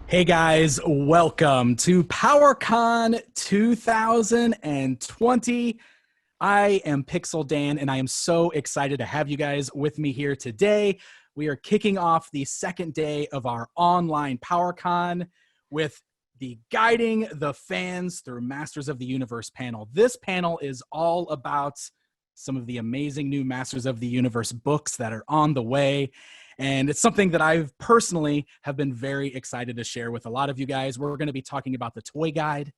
Hey guys, welcome to PowerCon 2020. I am Pixel Dan, and I am so excited to have you guys with me here today. We are kicking off the second day of our online PowerCon with the Guiding the Fans Through Masters of the Universe panel. This panel is all about some of the amazing new Masters of the Universe books that are on the way. And it's something that I've personally have been very excited to share with a lot of you guys. We're going to be talking about the toy guide,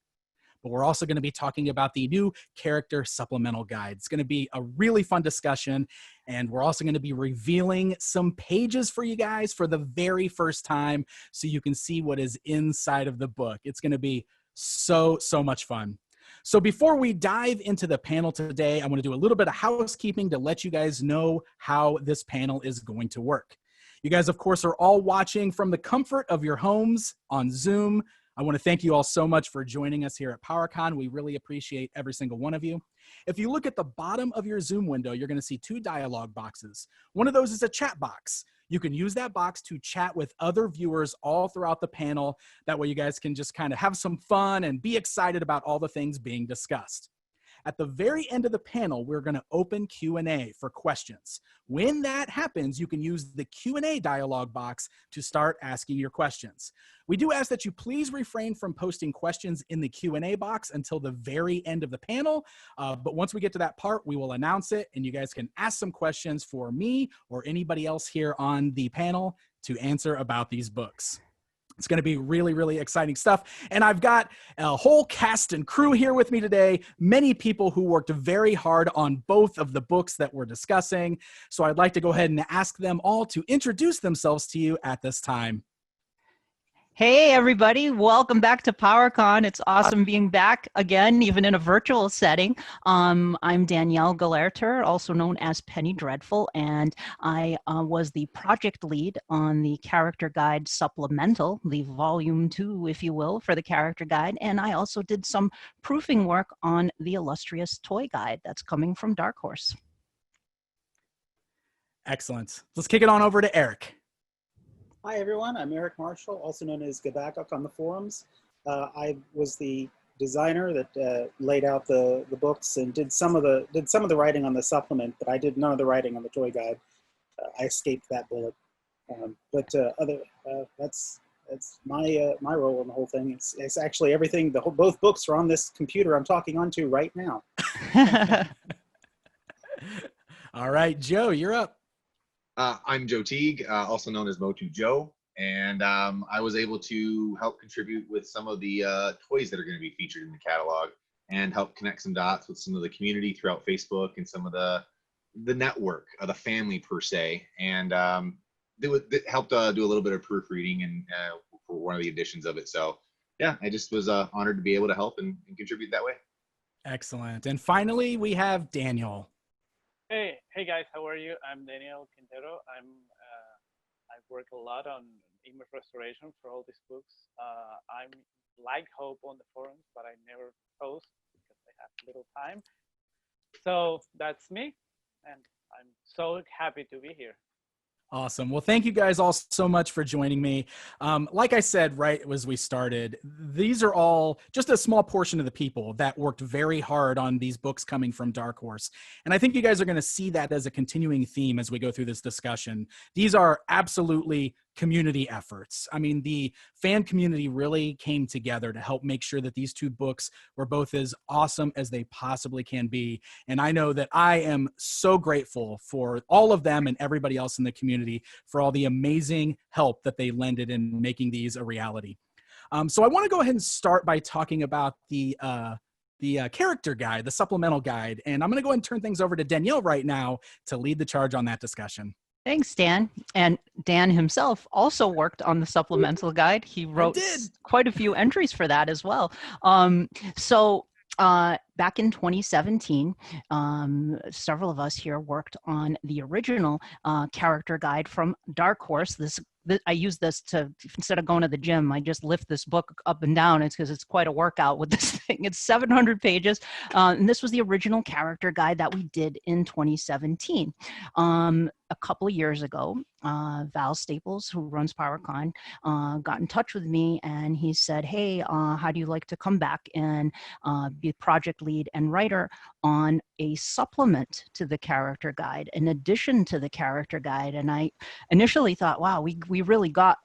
but we're also going to be talking about the new character supplemental guide. It's going to be a really fun discussion, and we're also going to be revealing some pages for you guys for the very first time so you can see what is inside of the book. It's going to be so much fun. So before we dive into the panel today, I want to do a little bit of housekeeping to let you guys know how this panel is going to work. You guys, of course, are all watching from the comfort of your homes on Zoom. I want to thank you all so much for joining us here at PowerCon. We really appreciate every single one of you. If you look at the bottom of your Zoom window, you're going to see two dialog boxes. One of those is a chat box. You can use that box to chat with other viewers all throughout the panel. That way you guys can just kind of have some fun and be excited about all the things being discussed. At the very end of the panel, we're going to open Q&A for questions. When that happens, you can use the Q&A dialog box to start asking your questions. We do ask that you please refrain from posting questions in the Q&A box until the very end of the panel. But once we get to that part, we will announce it, and you guys can ask some questions for me or anybody else here on the panel to answer about these books. It's going to be really exciting stuff. And I've got a whole cast and crew here with me today, many people who worked very hard on both of the books that we're discussing. So I'd like to go ahead and ask them all to introduce themselves to you at this time. Hey, everybody. Welcome back to PowerCon. It's awesome being back again, even in a virtual setting. I'm Danielle Gelehrter, also known as Penny Dreadful, and I was the project lead on the character guide Supplemental, the volume 2, if you will, for the character guide. And I also did some proofing work on the illustrious toy guide that's coming from Dark Horse. Excellent. Let's kick it on over to Eric. Hi everyone, I'm Eric Marshall, also known as Gabakuk on the forums. I was the designer that laid out the books and did some of the writing on the supplement, but I did none of the writing on the toy guide. I escaped that bullet. That's my role in the whole thing. It's actually everything. Both books are on this computer I'm talking onto right now. All right, Joe, you're up. I'm Joe Teague, also known as Motu Joe, and I was able to help contribute with some of the toys that are going to be featured in the catalog and help connect some dots with some of the community throughout Facebook and some of the network, the family per se, and it helped do a little bit of proofreading and for one of the editions of it. So yeah, I just was honored to be able to help and contribute that way. Excellent. And finally, we have Daniel. Hey guys, how are you? I'm Danielle Quintero. I've worked a lot on image restoration for all these books. I'm like Hope on the forums, but I never post because I have little time. So that's me, and I'm so happy to be here. Awesome. Well, thank you guys all so much for joining me. Like I said, right as we started, these are all just a small portion of the people that worked very hard on these books coming from Dark Horse. And I think you guys are going to see that as a continuing theme as we go through this discussion. These are absolutely community efforts. I mean, the fan community really came together to help make sure that these two books were both as awesome as they possibly can be. And I know that I am so grateful for all of them and everybody else in the community for all the amazing help that they lended in making these a reality. So I want to go ahead and start by talking about the character guide, the supplemental guide. And I'm going to go ahead and turn things over to Danielle right now to lead the charge on that discussion. Thanks, Dan. And Dan himself also worked on the supplemental guide. He wrote quite a few entries for that as well. Back in 2017, several of us here worked on the original character guide from Dark Horse. I use this to, instead of going to the gym, I just lift this book up and down. It's because it's quite a workout with this thing. It's 700 pages. And this was the original character guide that we did in 2017. a couple of years ago, Val Staples, who runs PowerCon, got in touch with me, and he said, hey, how do you like to come back and be project lead and writer on a supplement to the character guide, in addition to the character guide? And I initially thought, wow, we really got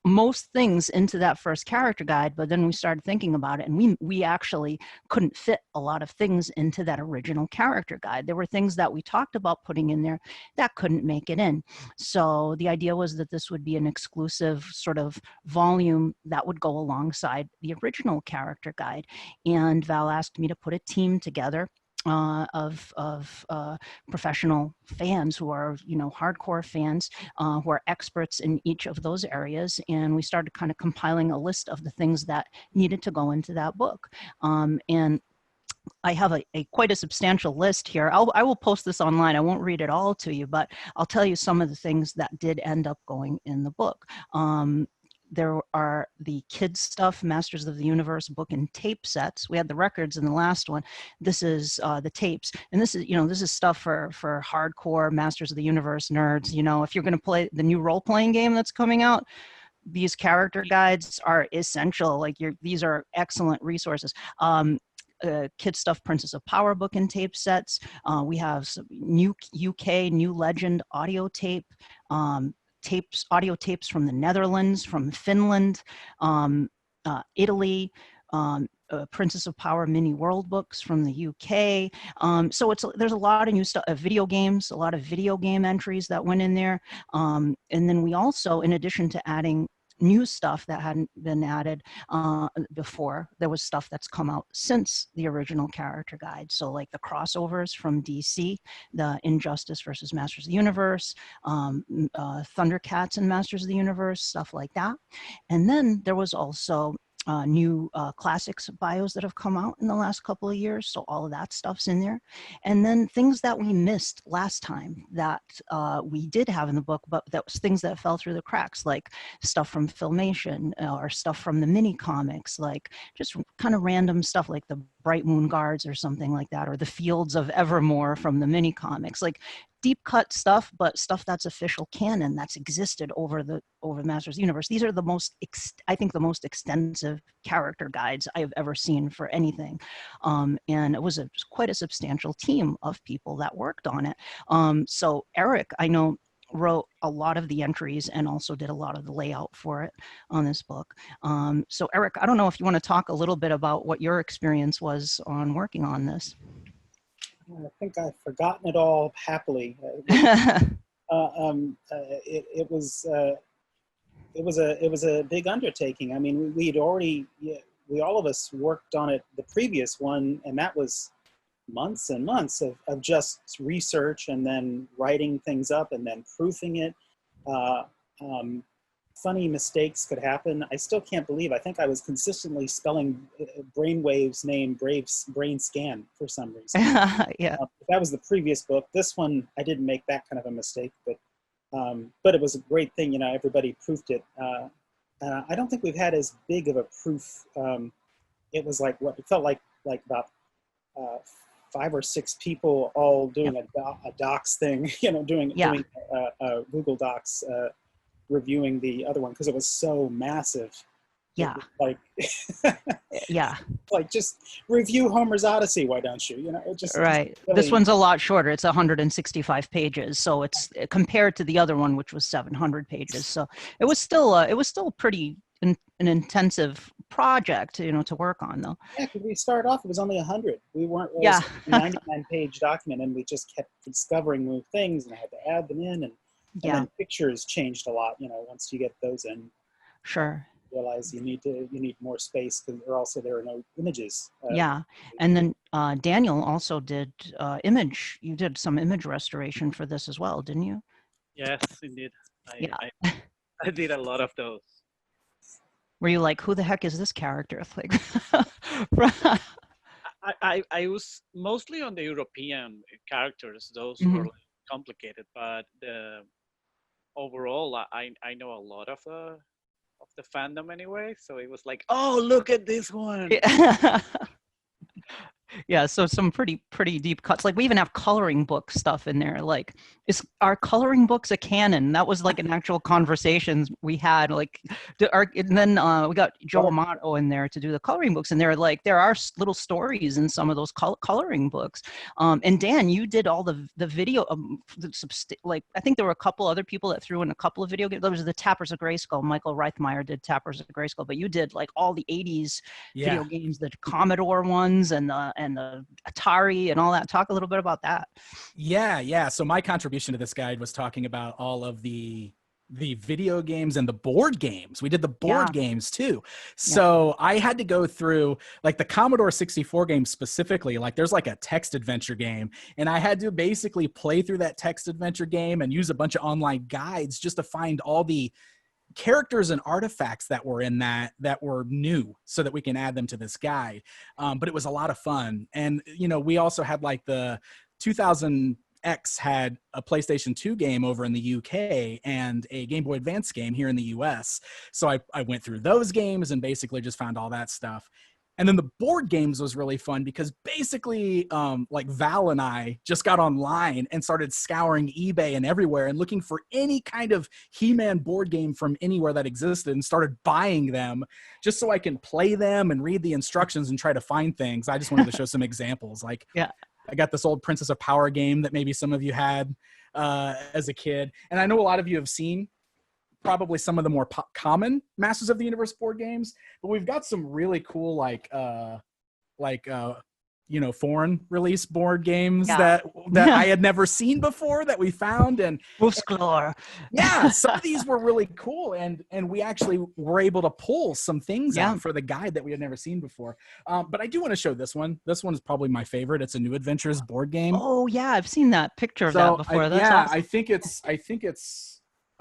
most things into that first character guide, but then we started thinking about it, and we actually couldn't fit a lot of things into that original character guide. There were things that we talked about putting in there that couldn't make it in. So the idea was that this would be an exclusive sort of volume that would go alongside the original character guide. And Val asked me to put a team together of professional fans who are, hardcore fans, who are experts in each of those areas. And we started kind of compiling a list of the things that needed to go into that book. And I have quite a substantial list here. I will post this online. I won't read it all to you, but I'll tell you some of the things that did end up going in the book. There are the kids stuff, Masters of the Universe book and tape sets. We had the records in the last one. This is the tapes. And this is stuff for hardcore Masters of the Universe nerds. If you're going to play the new role-playing game that's coming out, these character guides are essential. These are excellent resources. Kid stuff, Princess of Power book and tape sets. We have some new UK, New Legend audio tape, audio tapes from the Netherlands, from Finland, Italy, Princess of Power mini world books from the UK. So there's a lot of new stuff, video games, a lot of video game entries that went in there. And then we also, in addition to adding new stuff that hadn't been added before, there was stuff that's come out since the original character guide. So like the crossovers from DC, the Injustice versus Masters of the Universe, Thundercats and Masters of the Universe, stuff like that. And then there was also new classics bios that have come out in the last couple of years. So all of that stuff's in there. And then things that we missed last time that we did have in the book, but that was things that fell through the cracks, like stuff from Filmation or stuff from the mini comics, like just kind of random stuff like the Bright Moon Guards or something like that, or the Fields of Evermore from the mini comics, like deep cut stuff, but stuff that's official canon that's existed over the Masters of the Universe. These are the most, I think, the most extensive character guides I have ever seen for anything. And it was quite a substantial team of people that worked on it. So Eric, I know, wrote a lot of the entries and also did a lot of the layout for it on this book. So Eric, I don't know if you want to talk a little bit about what your experience was on working on this. I think I've forgotten it all happily. It was a big undertaking. I mean, we all of us worked on it, the previous one, and that was months and months of just research and then writing things up and then proofing it. Funny mistakes could happen. I still can't believe, I think I was consistently spelling Brainwave's name brain scan for some reason. Yeah. That was the previous book. This one, I didn't make that kind of a mistake, but it was a great thing, everybody proofed it. I don't think we've had as big of a proof. It was like it felt like about 5 or 6 people all doing a docs thing, doing Google Docs, reviewing the other one because it was so massive. Yeah. Like, yeah. Like, just review Homer's Odyssey, why don't you? It just right. Really... This one's a lot shorter. It's 165 pages, so it's compared to the other one, which was 700 pages. So it was still pretty an intensive project, to work on, though. Yeah, because we started off, it was only 100. We weren't. It was a 99-page document, and we just kept discovering new things, and I had to add them in, and then pictures changed a lot. Once you get those in. Sure. Realize you need more space because there are no images. And then Danielle also did image. You did some image restoration for this as well, didn't you? Yes, indeed. I did a lot of those. Were you like, who the heck is this character? Like, I was mostly on the European characters. Those were complicated, but overall, I know a lot of the fandom anyway. So it was like, oh, look at this one. Yeah, so some pretty deep cuts. Like we even have coloring book stuff in there. Like, are coloring books a canon? That was like an actual conversation we had. Like, and then we got Joe Amato in there to do the coloring books, and there are little stories in some of those coloring books. And Dan, you did all the video. Like I think there were a couple other people that threw in a couple of video games. There was the Tappers of Grayskull. Michael Reithmeyer did Tappers of Grayskull, but you did like all the '80s video games, the Commodore ones and the Atari and all that. Talk a little bit about that. Yeah. So my contribution to this guide was talking about all of the video games and the board games. We did the board games too. So I had to go through like the Commodore 64 game specifically, like there's like a text adventure game, and I had to basically play through that text adventure game and use a bunch of online guides just to find all the characters and artifacts that were in that were new so that we can add them to this guide. But it was a lot of fun. And, you know, we also had like the 2000X had a PlayStation 2 game over in the UK and a Game Boy Advance game here in the US. So I went through those games and basically just found all that stuff. And then the board games was really fun because basically like Val and I just got online and started scouring eBay and everywhere and looking for any kind of He-Man board game from anywhere that existed and started buying them just so I can play them and read the instructions and try to find things. I just wanted to show some examples. Like I got this old Princess of Power game that maybe some of you had as a kid. And I know a lot of you have seen probably some of the more common Masters of the Universe board games, but we've got some really cool you know, foreign release board games that I had never seen before that we found. And some of these were really cool, and we actually were able to pull some things out for the guide that we had never seen before. But I do want to show this one. This one is probably my favorite. It's a New Adventures board game. Oh yeah, I've seen that picture of that before. That's awesome. I think it's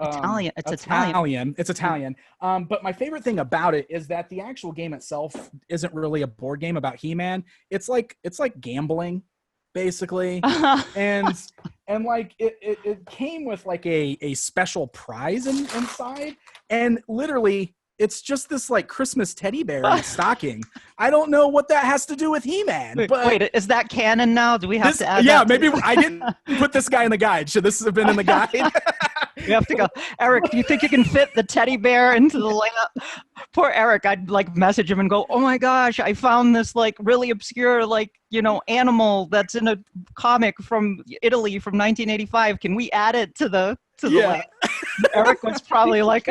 Italian. It's Italian. It's Italian. But my favorite thing about it is that the actual game itself isn't really a board game about He-Man. It's like gambling, basically. and like it came with like a special prize inside, and literally it's just this like Christmas teddy bear in a stocking. I don't know what that has to do with He-Man. But wait, is that canon now? Do we have to add that? Maybe I didn't put this guy in the guide. Should this have been in the guide? We have to go. Eric, do you think you can fit the teddy bear into the layout? Poor Eric, I'd like message him and go, oh my gosh, I found this like really obscure, like, you know, animal that's in a comic from Italy from 1985. Can we add it to the layout? Eric was probably like,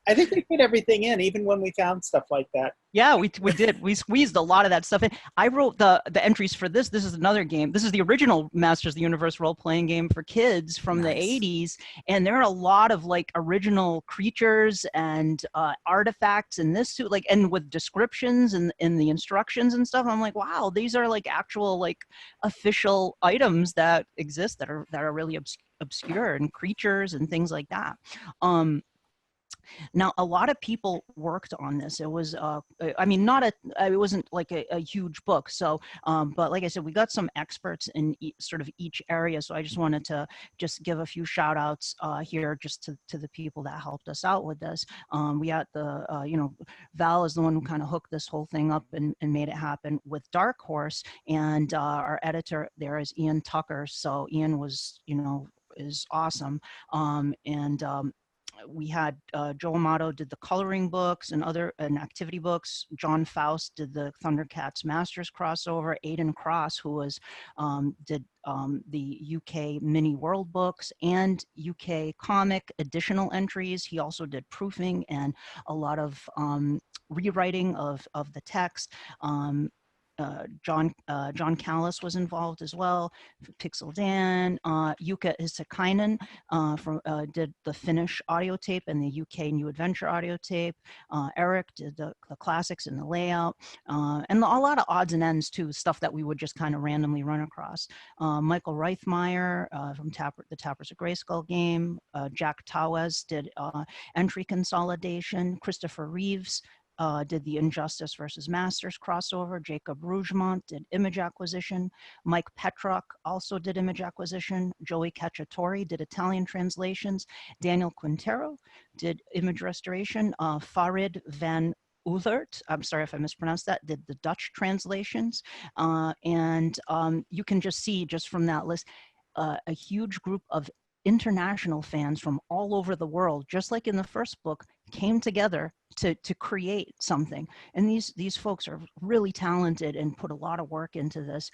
I think we put everything in, even when we found stuff like that. Yeah, we did. We squeezed a lot of that stuff in. I wrote the entries for this. This is another game. This is the original Masters of the Universe role-playing game for kids from the 80s. And there are a lot of like original creatures and artifacts in this too, like, and with descriptions and in the instructions and stuff. I'm like, wow, these are like actual like official items that exist that are really obscure, and creatures and things like that. Now, a lot of people worked on this. It was, I mean, it wasn't like a huge book. So, but like I said, we got some experts in sort of each area. So I just wanted to just give a few shout outs here just to the people that helped us out with this. We had you know, Val is the one who kind of hooked this whole thing up and made it happen with Dark Horse. And our editor there is Ian Tucker. So Ian was, you know, is awesome. We had Joe Amato did the coloring books and activity books. John Faust did the Thundercats Masters crossover. Aidan Cross, who was did the UK mini world books and UK comic additional entries. He also did proofing and a lot of rewriting of the text. John Callis was involved as well. Pixel Dan, Jukka Isakainen did the Finnish audio tape and the UK New Adventure audio tape. Eric did the classics and the layout, and a lot of odds and ends too, stuff that we would just kind of randomly run across. Michael Reithmeyer from the Tappers of Grayskull game. Jack Tawes did entry consolidation. Christopher Reeves did the Injustice versus Masters crossover. Jacob Rougemont did image acquisition. Mike Petrock also did image acquisition. Joey Cacciatore did Italian translations. Daniel Quintero did image restoration. Farid Van Gelehrter, I'm sorry if I mispronounced that, did the Dutch translations. And you can just see just from that list, a huge group of international fans from all over the world, just like in the first book, came together to create something. And these folks are really talented and put a lot of work into this.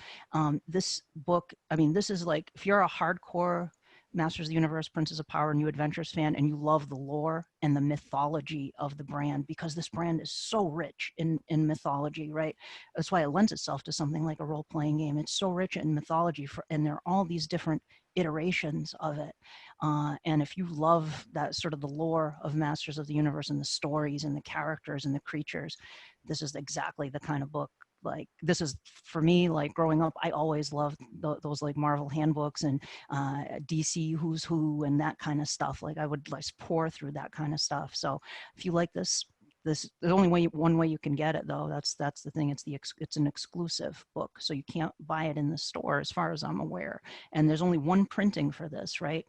This book, I mean, this is like, if you're a hardcore Masters of the Universe, Princes of Power, New Adventures fan, and you love the lore and the mythology of the brand, because this brand is so rich in mythology, right? That's why it lends itself to something like a role-playing game. It's so rich in mythology, and there are all these different iterations of it. And if you love that sort of the lore of Masters of the Universe and the stories and the characters and the creatures, this is exactly the kind of book. Like, this is, for me, like growing up, I always loved those like Marvel handbooks and DC Who's Who and that kind of stuff. Like, I would like pour through that kind of stuff. So if you like this, there's only one way you can get it, though. That's the thing. It's an exclusive book, so you can't buy it in the store, as far as I'm aware. And there's only one printing for this, right?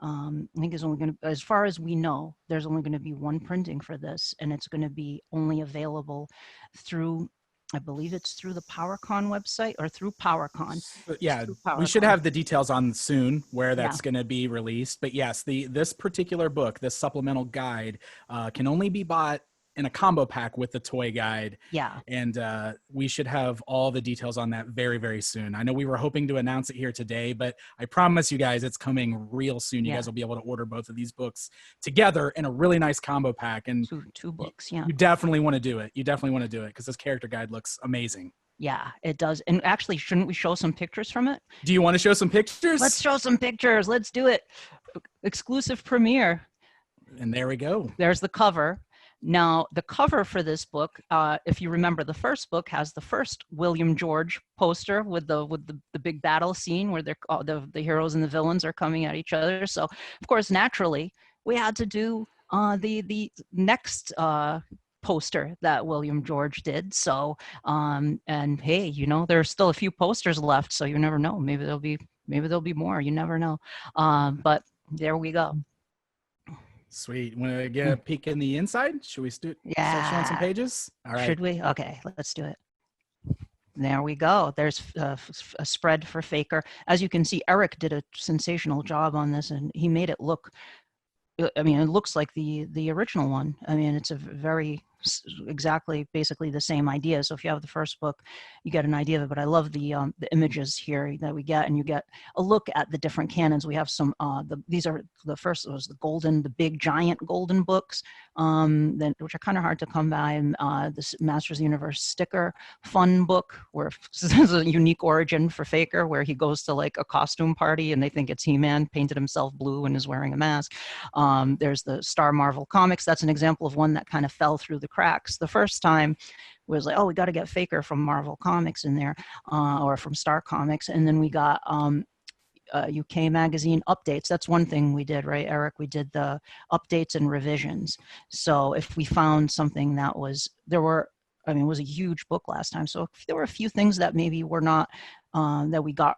I think there's only going to, as far as we know, there's only going to be one printing for this, and it's going to be only available through, I believe it's through the PowerCon website or through PowerCon. Yeah, through we should PowerCon. have the details on soon where that's going to be released. But yes, this particular book, this supplemental guide, can only be bought in a combo pack with the toy guide. Yeah. And we should have all the details on that very, very soon. I know we were hoping to announce it here today, but I promise you guys it's coming real soon. You guys will be able to order both of these books together in a really nice combo pack. And two books, yeah. You definitely want to do it. You definitely want to do it because this character guide looks amazing. Yeah, it does. And actually, shouldn't we show some pictures from it? Do you want to show some pictures? Let's show some pictures. Let's do it. Exclusive premiere. And there we go. There's the cover. Now, the cover for this book, if you remember, the first book has the first William George poster with the big battle scene where they're the heroes and the villains are coming at each other. So, of course, naturally, we had to do the next poster that William George did. So, and hey, you know, there's still a few posters left, so you never know. Maybe there'll be more. You never know. But there we go. Sweet. Want to get a peek in the inside? Should we start showing some pages? All right. Should we? Okay, let's do it. There we go. There's a spread for Faker. As you can see, Eric did a sensational job on this, and he made it look, I mean, it looks like the original one. I mean, it's a very exactly basically the same idea. So if you have the first book, you get an idea of it. But I love the images here that we get, and you get a look at the different canons. We have some these are the first was the big giant golden books, which are kind of hard to come by. And this Masters of the Universe sticker fun book, where there's a unique origin for Faker, where he goes to like a costume party and they think it's He-Man, painted himself blue and is wearing a mask. There's the Star Marvel Comics. That's an example of one that kind of fell through the cracks. The first time was like, oh, we got to get Faker from Marvel Comics in there, or from Star Comics. And then we got UK Magazine updates. That's one thing we did, right, Eric? We did the updates and revisions. So if we found something that was, it was a huge book last time. So if there were a few things that maybe were not, that we got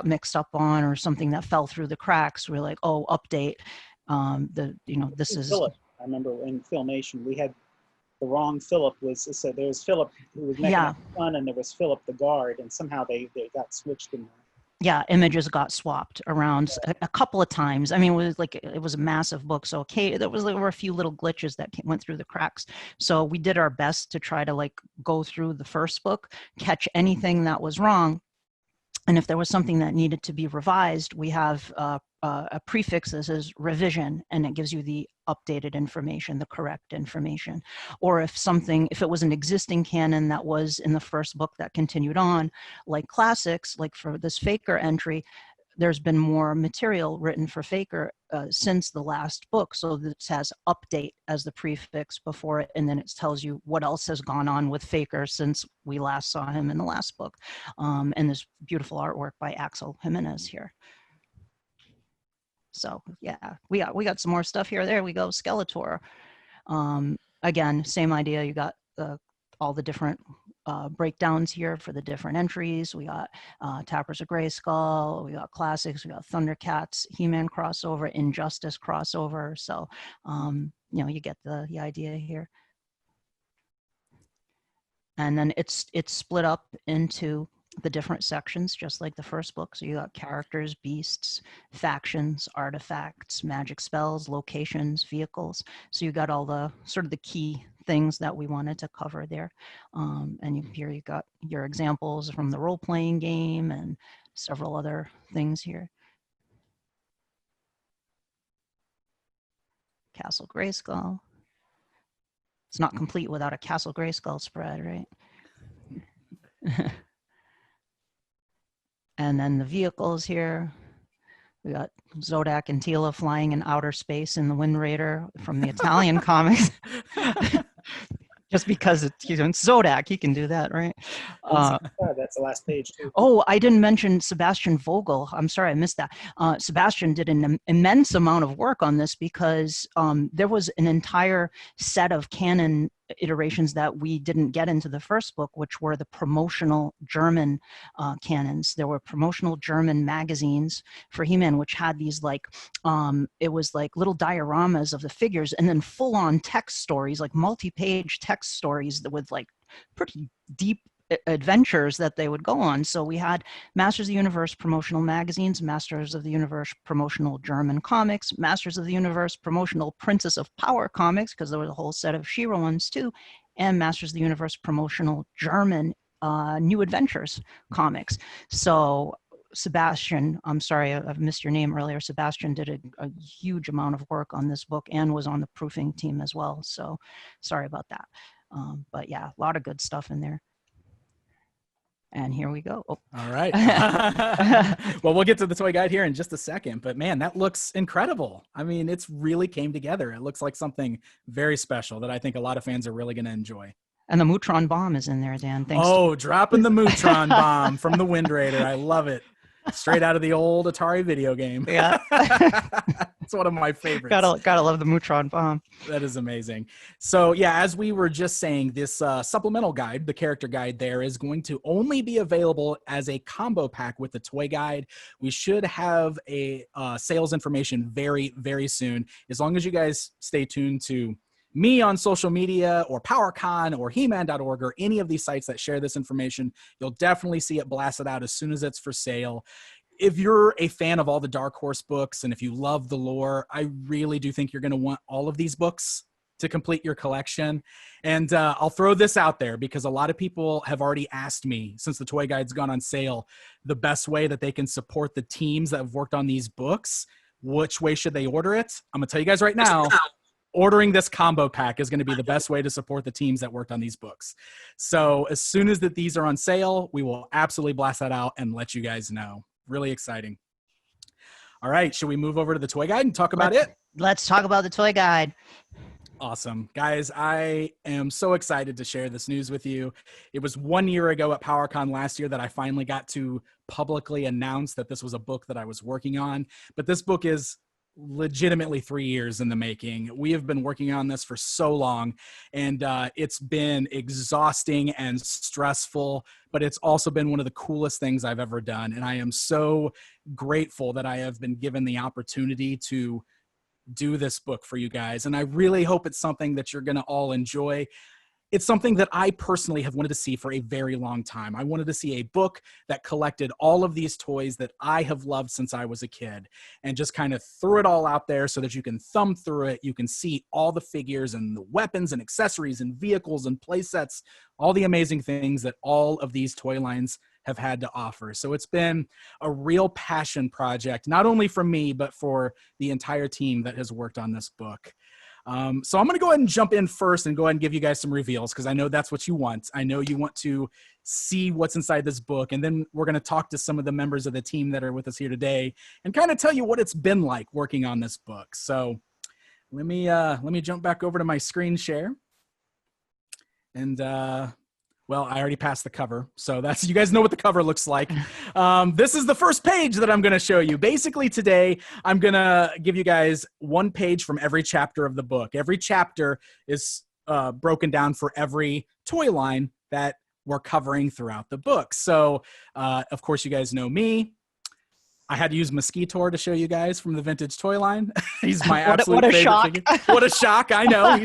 mixed up on, or something that fell through the cracks, we're like, oh, update. This is. Philip. I remember in Filmation we had the wrong Philip. So there was Philip who was making fun, and there was Philip the guard, and somehow they got switched in there. Yeah, images got swapped around a couple of times. I mean, it was a massive book, so there were a few little glitches that went through the cracks. So we did our best to try to like go through the first book, catch anything that was wrong, and if there was something that needed to be revised, we have a prefix that says revision, and it gives you the updated information, the correct information. Or if it was an existing canon that was in the first book that continued on, like classics, like for this Faker entry, there's been more material written for Faker since the last book. So this has update as the prefix before it, and then it tells you what else has gone on with Faker since we last saw him in the last book. And this beautiful artwork by Axel Jimenez here. So yeah, we got some more stuff here. There we go, Skeletor. Again, same idea. You got all the different breakdowns here for the different entries. We got Tappers of Grayskull, we got classics, we got Thundercats, He-Man crossover, Injustice crossover. So you get the idea here. And then it's split up into the different sections, just like the first book. So you got characters, beasts, factions, artifacts, magic spells, locations, vehicles. So you got all the sort of the key things that we wanted to cover there. And here you got your examples from the role-playing game and several other things here. Castle Grayskull. It's not complete without a Castle Grayskull spread, right? And then the vehicles here. We got Zodak and Tila flying in outer space in the Wind Raider from the Italian comics. Just because he's in Zodak, he can do that, right? That's the last page too. Oh, I didn't mention Sebastian Vogel. I'm sorry, I missed that. Sebastian did an immense amount of work on this because there was an entire set of canon iterations that we didn't get into the first book, which were the promotional German canons. There were promotional German magazines for He-Man, which had these like, it was like little dioramas of the figures and then full-on text stories, like multi-page text stories with like pretty deep adventures that they would go on. So we had Masters of the Universe promotional magazines, Masters of the Universe promotional German comics, Masters of the Universe promotional Princess of Power comics, because there was a whole set of She-Ra ones too, and Masters of the Universe promotional German New Adventures comics. So Sebastian, I'm sorry, I've missed your name earlier. Sebastian did a huge amount of work on this book and was on the proofing team as well. So sorry about that. But yeah, a lot of good stuff in there. And here we go. Oh. All right. Well, we'll get to the toy guide here in just a second, but man, that looks incredible. I mean, it's really came together. It looks like something very special that I think a lot of fans are really going to enjoy. And the Mutron bomb is in there, Dan. Thanks. Oh, dropping the Mutron bomb from the Wind Raider. I love it. Straight out of the old Atari video game. Yeah. It's one of my favorites. Gotta love the Mutron bomb. That is amazing. So yeah, as we were just saying, this supplemental guide, the character guide there, is going to only be available as a combo pack with the toy guide. We should have a sales information very, very soon. As long as you guys stay tuned to me on social media or PowerCon or He-Man.org or any of these sites that share this information, you'll definitely see it blasted out as soon as it's for sale. If you're a fan of all the Dark Horse books and if you love the lore, I really do think you're going to want all of these books to complete your collection. And I'll throw this out there because a lot of people have already asked me, since the toy guide's gone on sale, the best way that they can support the teams that have worked on these books. Which way should they order it? I'm going to tell you guys right now. Ordering this combo pack is going to be the best way to support the teams that worked on these books. So as soon as these are on sale, we will absolutely blast that out and let you guys know. Really exciting. All right. Should we move over to the toy guide and talk about it? Let's talk about the toy guide. Awesome. Guys, I am so excited to share this news with you. It was 1 year ago at PowerCon last year that I finally got to publicly announce that this was a book that I was working on. But this book is legitimately 3 years in the making. We have been working on this for so long, and it's been exhausting and stressful, but it's also been one of the coolest things I've ever done. And I am so grateful that I have been given the opportunity to do this book for you guys. And I really hope it's something that you're going to all enjoy. It's something that I personally have wanted to see for a very long time. I wanted to see a book that collected all of these toys that I have loved since I was a kid and just kind of threw it all out there so that you can thumb through it. You can see all the figures and the weapons and accessories and vehicles and play sets, all the amazing things that all of these toy lines have had to offer. So it's been a real passion project, not only for me, but for the entire team that has worked on this book. So I'm going to go ahead and jump in first and go ahead and give you guys some reveals because I know that's what you want. I know you want to see what's inside this book. And then we're going to talk to some of the members of the team that are with us here today and kind of tell you what it's been like working on this book. So let me jump back over to my screen share. And, well, I already passed the cover, so that's, you guys know what the cover looks like. This is the first page that I'm going to show you. Basically today, I'm going to give you guys one page from every chapter of the book. Every chapter is broken down for every toy line that we're covering throughout the book. So, of course, you guys know me. I had to use Mosquitor to show you guys from the vintage toy line. He's my What a absolute favorite shock. figure. What a shock. I know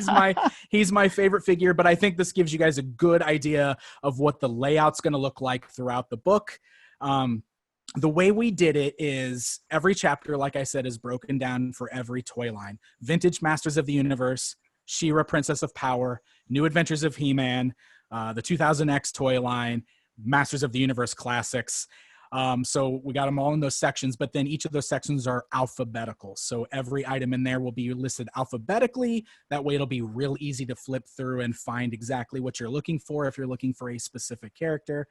he's my favorite figure, but I think this gives you guys a good idea of what the layout's going to look like throughout the book. The way we did it is every chapter, like I said, is broken down for every toy line. Vintage Masters of the Universe, She-Ra Princess of Power, New Adventures of He-Man, the 2000X toy line, Masters of the Universe Classics. So we got them all in those sections, but then each of those sections are alphabetical. So every item in there will be listed alphabetically. That way it'll be real easy to flip through and find exactly what you're looking for if you're looking for a specific character.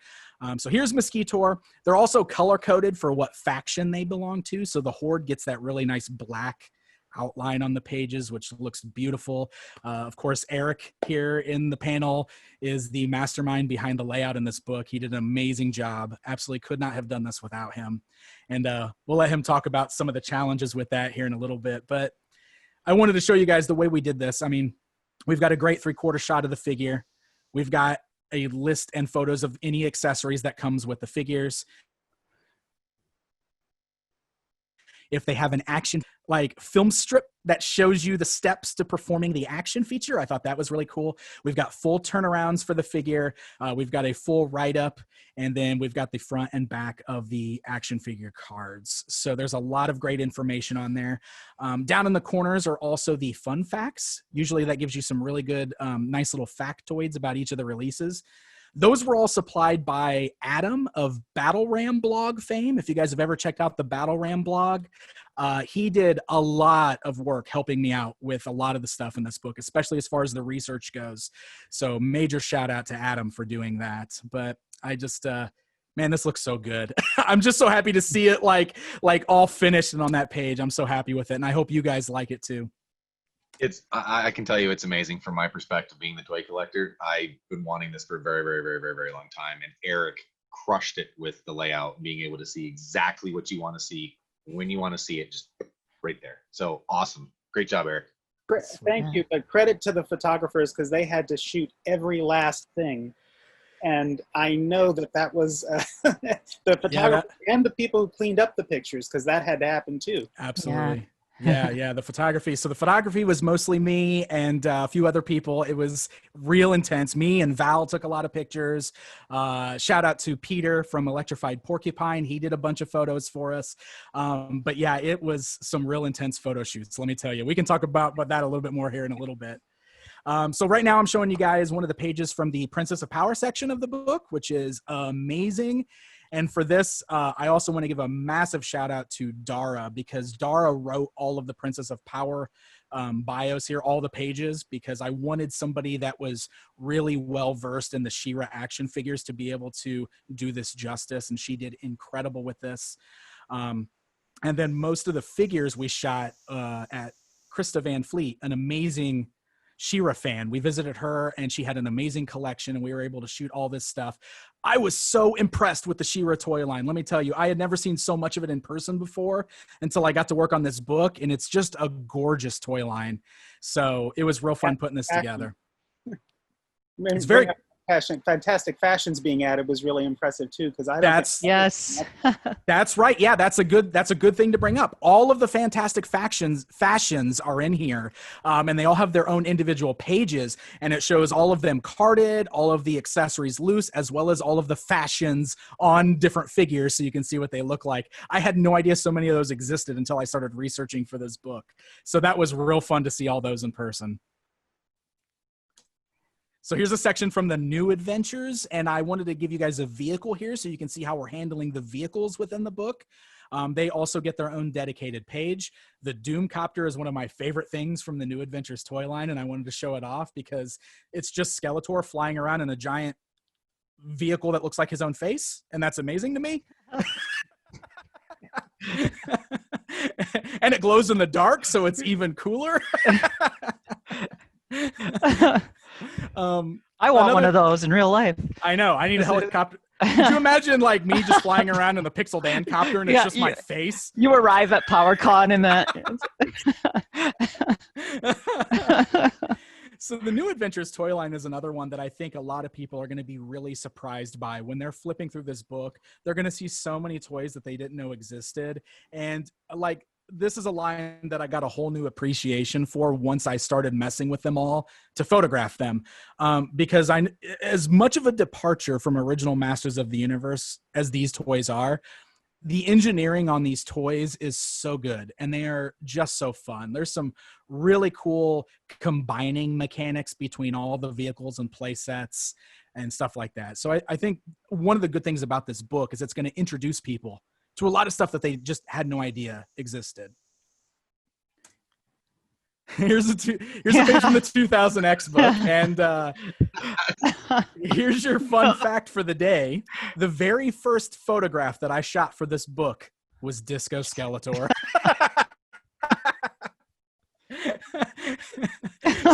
So here's Mosquitor. They're also color-coded for what faction they belong to. So the Horde gets that really nice black outline on the pages, which looks beautiful. Of course, Eric here in the panel is the mastermind behind the layout in this book. He did an amazing job. Absolutely could not have done this without him. And we'll let him talk about some of the challenges with that here in a little bit. But I wanted to show you guys the way we did this. I mean, we've got a great 3/4 shot of the figure. We've got a list and photos of any accessories that comes with the figures. If they have an action like film strip that shows you the steps to performing the action feature, I thought that was really cool. We've got full turnarounds for the figure. We've got a full write-up, and then we've got the front and back of the action figure cards. So there's a lot of great information on there. Down in the corners are also the fun facts. Usually that gives you some really good, nice little factoids about each of the releases. Those were all supplied by Adam of Battle Ram blog fame. If you guys have ever checked out the Battle Ram blog, he did a lot of work helping me out with a lot of the stuff in this book, especially as far as the research goes. So major shout out to Adam for doing that. But I just, man, this looks so good. I'm just so happy to see it like all finished and on that page. I'm so happy with it. And I hope you guys like it too. I can tell you it's amazing from my perspective being the toy collector. I've been wanting this for a very, very, very, very, very long time. And Eric crushed it with the layout, being able to see exactly what you want to see when you want to see it, just right there. So awesome. Great job, Eric. Thank you. But credit to the photographers because they had to shoot every last thing. And I know that was the photographer and the people who cleaned up the pictures because that had to happen too. Absolutely. Yeah, the photography. So the photography was mostly me and a few other people. It was real intense. Me and Val took a lot of pictures. Shout out to Peter from Electrified Porcupine. He did a bunch of photos for us. But yeah, it was some real intense photo shoots. Let me tell you, we can talk about that a little bit more here in a little bit. So right now I'm showing you guys one of the pages from the Princess of Power section of the book, which is amazing. And for this, I also want to give a massive shout out to Dara because Dara wrote all of the Princess of Power bios here, all the pages, because I wanted somebody that was really well versed in the She-Ra action figures to be able to do this justice. And she did incredible with this. And then most of the figures we shot at Krista Van Fleet, an amazing She-Ra fan. We visited her and she had an amazing collection and we were able to shoot all this stuff. I was so impressed with the She-Ra toy line. Let me tell you, I had never seen so much of it in person before until I got to work on this book, and it's just a gorgeous toy line. So it was real fun putting this together. It's very fantastic fashions being added was really impressive too because that's right. Yeah, that's a good thing to bring up. All of the fantastic fashions are in here, and they all have their own individual pages, and it shows all of them carded, all of the accessories loose, as well as all of the fashions on different figures, so you can see what they look like. I had no idea so many of those existed until I started researching for this book, so that was real fun to see all those in person. So here's a section from the New Adventures, and I wanted to give you guys a vehicle here so you can see how we're handling the vehicles within the book. They also get their own dedicated page. The Doomcopter is one of my favorite things from the New Adventures toy line, and I wanted to show it off because it's just Skeletor flying around in a giant vehicle that looks like his own face, and that's amazing to me. And it glows in the dark, so it's even cooler. I want one of those in real life. I know. I need a helicopter. Could you imagine like me just flying around in the Pixel Dan copter and it's just my face? You arrive at PowerCon in that. So the New Adventures toy line is another one that I think a lot of people are going to be really surprised by when they're flipping through this book. They're going to see so many toys that they didn't know existed. And like, this is a line that I got a whole new appreciation for once I started messing with them all to photograph them. Because as much of a departure from original Masters of the Universe as these toys are, the engineering on these toys is so good and they are just so fun. There's some really cool combining mechanics between all the vehicles and play sets and stuff like that. So I think one of the good things about this book is it's going to introduce people to a lot of stuff that they just had no idea existed. Here's a page from the 2000X book, and here's your fun fact for the day. The very first photograph that I shot for this book was Disco Skeletor.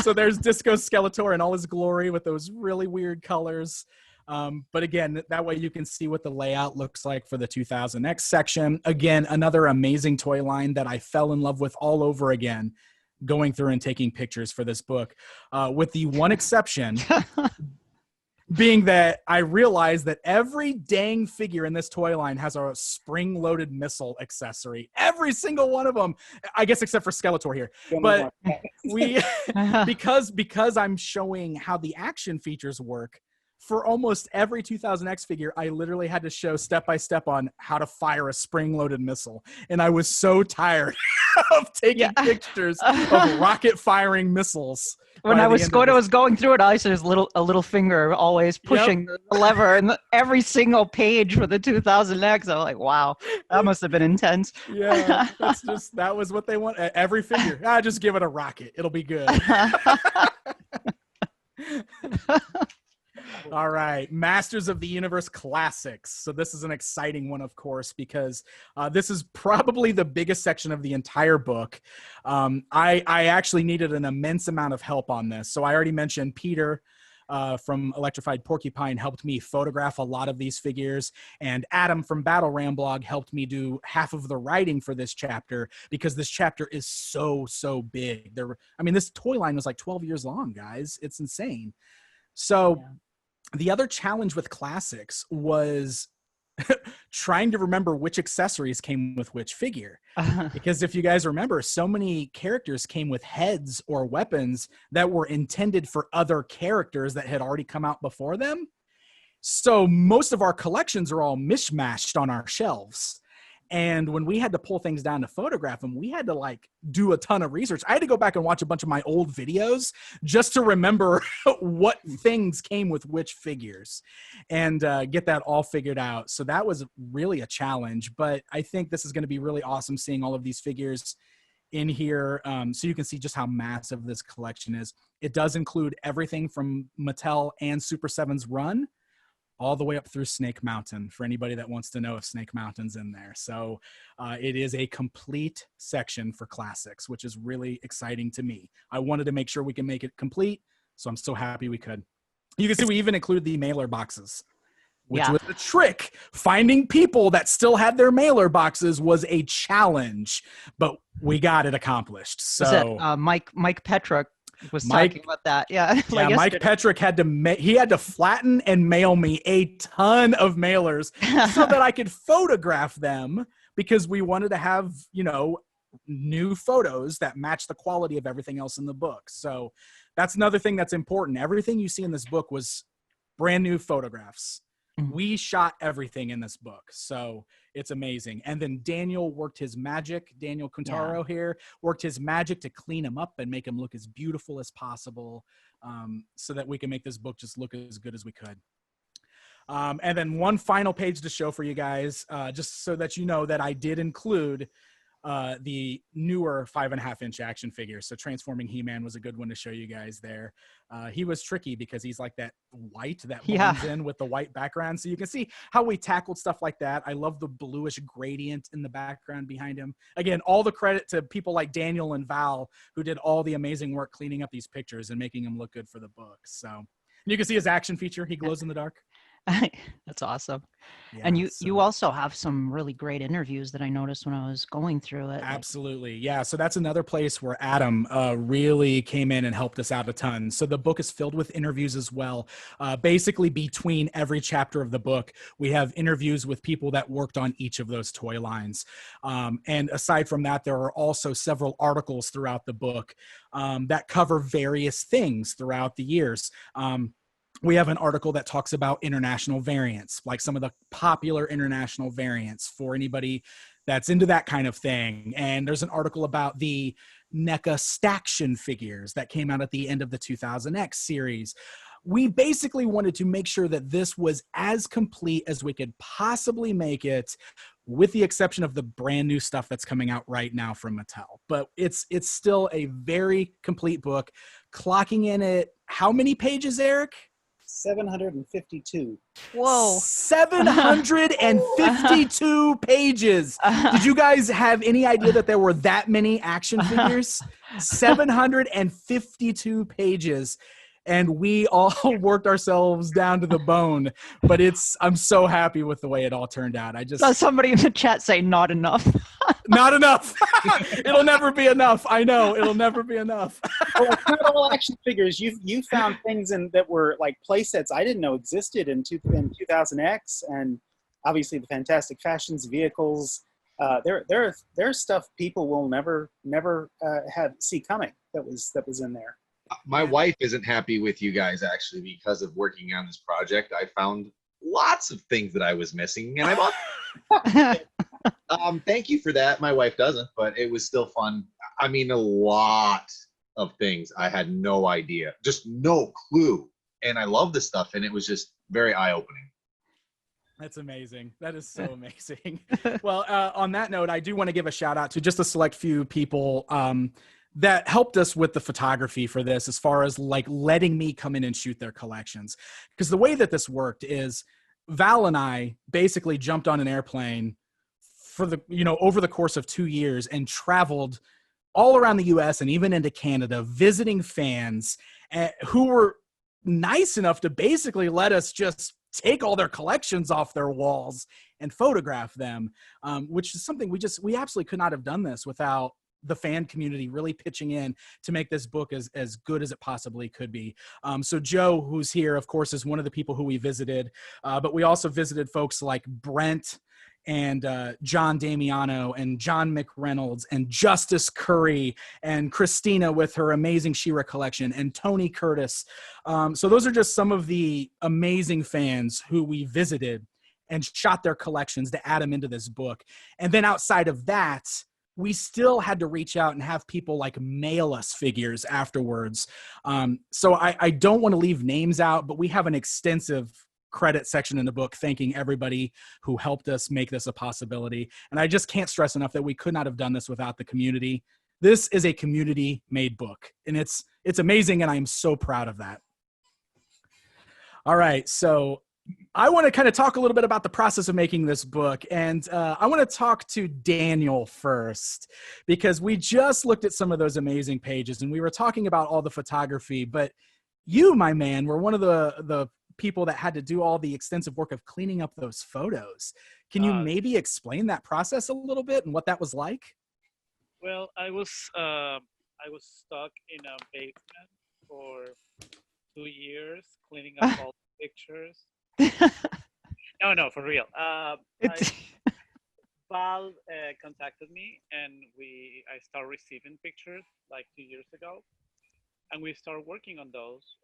So there's Disco Skeletor in all his glory with those really weird colors. But again, that way you can see what the layout looks like for the 2000X section. Again, another amazing toy line that I fell in love with all over again, going through and taking pictures for this book, with the one exception being that I realized that every dang figure in this toy line has a spring-loaded missile accessory. Every single one of them, I guess, except for Skeletor here. But because I'm showing how the action features work, for almost every 2000X figure, I literally had to show step-by-step on how to fire a spring-loaded missile. And I was so tired of taking pictures of rocket-firing missiles. When I was going through it, I saw a little finger always pushing the lever, and every single page for the 2000X, I'm like, wow, that must have been intense. Yeah, that was what they want. Every figure, just give it a rocket. It'll be good. All right, Masters of the Universe Classics. So this is an exciting one, of course, because this is probably the biggest section of the entire book. I actually needed an immense amount of help on this. So I already mentioned Peter from Electrified Porcupine helped me photograph a lot of these figures, and Adam from Battle Ram Blog helped me do half of the writing for this chapter because this chapter is so big. This toy line was like 12 years long, guys. It's insane. So the other challenge with classics was trying to remember which accessories came with which figure. Because if you guys remember, so many characters came with heads or weapons that were intended for other characters that had already come out before them. So most of our collections are all mishmashed on our shelves. And when we had to pull things down to photograph them, we had to do a ton of research. I had to go back and watch a bunch of my old videos just to remember what things came with which figures and get that all figured out. So that was really a challenge, but I think this is going to be really awesome seeing all of these figures in here, so you can see just how massive this collection is. It does include everything from Mattel and Super 7's run all the way up through Snake Mountain for anybody that wants to know if Snake Mountain's in there. So it is a complete section for classics, which is really exciting to me. I wanted to make sure we can make it complete, so I'm so happy we could. You can see we even include the mailer boxes, which was a trick. Finding people that still had their mailer boxes was a challenge, but we got it accomplished. So Mike Petra was talking about that. Mike Petrick had to flatten and mail me a ton of mailers so that I could photograph them, because we wanted to have, new photos that match the quality of everything else in the book. So that's another thing that's important. Everything you see in this book was brand new photographs. We shot everything in this book, so it's amazing. And then Daniel worked his magic. Daniel Quintero here worked his magic to clean him up and make him look as beautiful as possible, so that we can make this book just look as good as we could. And then one final page to show for you guys, just so that you know that I did include the newer 5.5-inch action figures. So Transforming He-Man was a good one to show you guys there. He was tricky because he's like that white that blends in with the white background. So you can see how we tackled stuff like that. I love the bluish gradient in the background behind him. Again, all the credit to people like Daniel and Val, who did all the amazing work cleaning up these pictures and making them look good for the book. So you can see his action feature. He glows in the dark. That's awesome. Yeah, And you so- also have some really great interviews that I noticed when I was going through it. Absolutely. Yeah. So that's another place where Adam really came in and helped us out a ton. So the book is filled with interviews as well. Basically, between every chapter of the book, we have interviews with people that worked on each of those toy lines. And aside from that, there are also several articles throughout the book that cover various things throughout the years. We have an article that talks about international variants, like some of the popular international variants for anybody that's into that kind of thing. And there's an article about the NECA Staction figures that came out at the end of the 2000X series. We basically wanted to make sure that this was as complete as we could possibly make it, with the exception of the brand new stuff that's coming out right now from Mattel. But it's still a very complete book, clocking in at how many pages, Eric? 752. Whoa. 752 pages. Did you guys have any idea that there were that many action figures? 752 pages. And we all worked ourselves down to the bone. But I'm so happy with the way it all turned out. I just Saw somebody in the chat say not enough. Not enough. It'll never be enough. I know it'll never be enough. Well, it's not all action figures. You found things that were like play sets I didn't know existed in 2000X, and obviously the Fantastic Fashions vehicles. There's stuff people will never see coming that was in there. My wife isn't happy with you guys actually because of working on this project. I found lots of things that I was missing, and I bought. Thank you for that. My wife doesn't, but it was still fun. I mean, a lot of things I had no idea, just no clue. And I love this stuff, and it was just very eye-opening. That's amazing. That is so amazing. Well, on that note, I do want to give a shout out to just a select few people that helped us with the photography for this, as far as like letting me come in and shoot their collections. Because the way that this worked is Val and I basically jumped on an airplane for over the course of 2 years and traveled all around the US and even into Canada, visiting fans who were nice enough to basically let us just take all their collections off their walls and photograph them, which is something we absolutely could not have done this without the fan community really pitching in to make this book as good as it possibly could be. So Joe, who's here, of course, is one of the people who we visited, but we also visited folks like Brent and John Damiano and John McReynolds and Justice Curry and Christina with her amazing She-Ra collection and Tony Curtis. So those are just some of the amazing fans who we visited and shot their collections to add them into this book. And then outside of that, we still had to reach out and have people like mail us figures afterwards. So I don't want to leave names out, but we have an extensive credit section in the book thanking everybody who helped us make this a possibility. And I just can't stress enough that we could not have done this without the community. This is a community-made book, and it's amazing, and I am so proud of that. All right, so I want to kind of talk a little bit about the process of making this book. And I want to talk to Daniel first, because we just looked at some of those amazing pages and we were talking about all the photography, but you, my man, were one of the people that had to do all the extensive work of cleaning up those photos. Can you maybe explain that process a little bit and what that was like? Well, I was stuck in a basement for 2 years cleaning up all the pictures. No, for real. Val contacted me, and I started receiving pictures like 2 years ago, and we started working on those.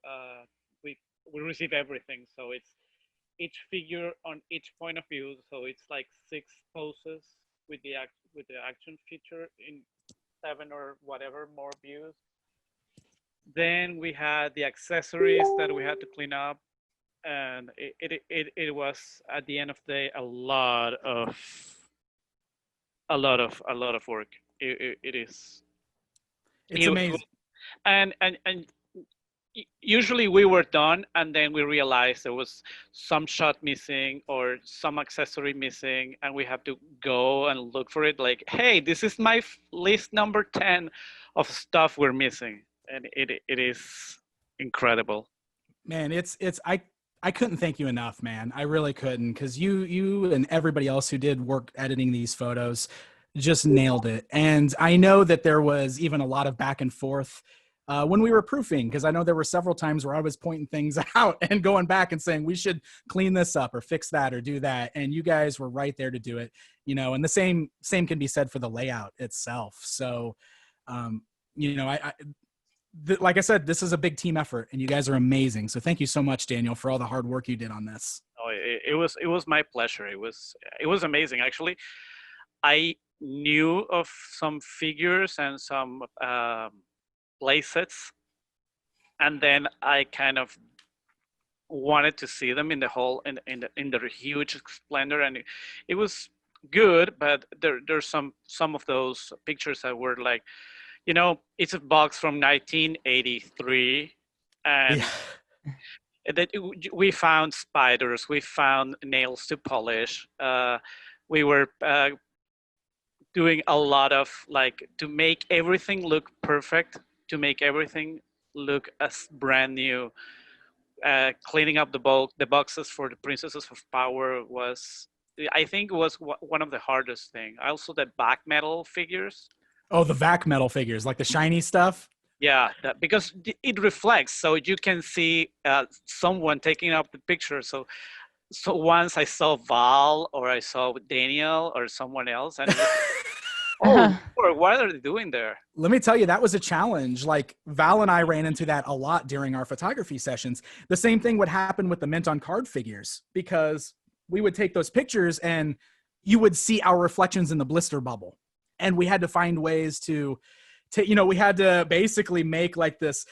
We receive everything, so it's each figure on each point of view. So it's like 6 poses with the action feature in 7 or whatever more views. Then we had the accessories that we had to clean up. And it was, at the end of the day, a lot of work. It's amazing. And usually we were done, and then we realized there was some shot missing or some accessory missing, and we have to go and look for it. Like, hey, this is my list number 10 of stuff we're missing, and it is incredible. Man, I couldn't thank you enough, man. I really couldn't, because you and everybody else who did work editing these photos just nailed it. And I know that there was even a lot of back and forth when we were proofing, because I know there were several times where I was pointing things out and going back and saying we should clean this up or fix that or do that, and you guys were right there to do it. And the same can be said for the layout itself. So, like I said, this is a big team effort, and you guys are amazing. So thank you so much, Daniel, for all the hard work you did on this. Oh, it was my pleasure. It was amazing, actually. I knew of some figures and some play sets, and then I kind of wanted to see them in the whole in the huge splendor, and it was good. But there's some of those pictures that were like, it's a box from 1983, and that we found spiders, we found nails to polish. We were doing a lot of to make everything look perfect, to make everything look as brand new. Cleaning up the boxes for the Princesses of Power was, I think, was one of the hardest things. Also, the back metal figures. Oh, the vac metal figures, like the shiny stuff? Yeah, because it reflects, so you can see someone taking up the picture. So once I saw Val, or I saw Danielle, or someone else, and it was, what are they doing there? Let me tell you, that was a challenge. Like, Val and I ran into that a lot during our photography sessions. The same thing would happen with the mint on card figures, because we would take those pictures and you would see our reflections in the blister bubble. And we had to find ways to we had to basically make like this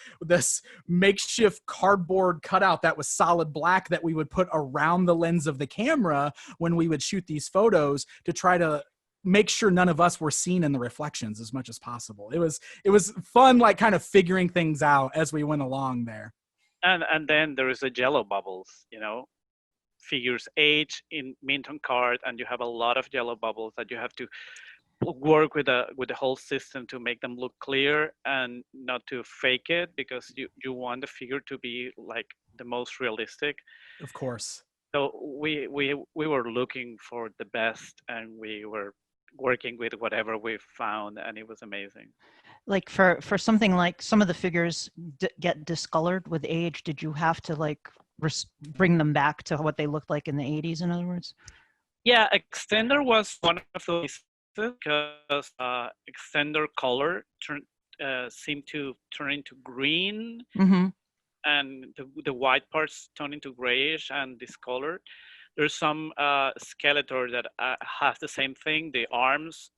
makeshift cardboard cutout that was solid black that we would put around the lens of the camera when we would shoot these photos, to try to make sure none of us were seen in the reflections as much as possible. It was fun, like kind of figuring things out as we went along there. And then there is the jello bubbles, figures age in mint on card, and you have a lot of jello bubbles that you have to work with the whole system to make them look clear and not to fake it, because you want the figure to be like the most realistic. Of course. So we were looking for the best, and we were working with whatever we found, and it was amazing. Like for something like some of the figures get discolored with age, did you have to bring them back to what they looked like in the 80s, in other words? Yeah, extender was one of those, because extender color seemed to turn into green, and the white parts turn into grayish and discolored. There's some Skeletor that has the same thing. The arms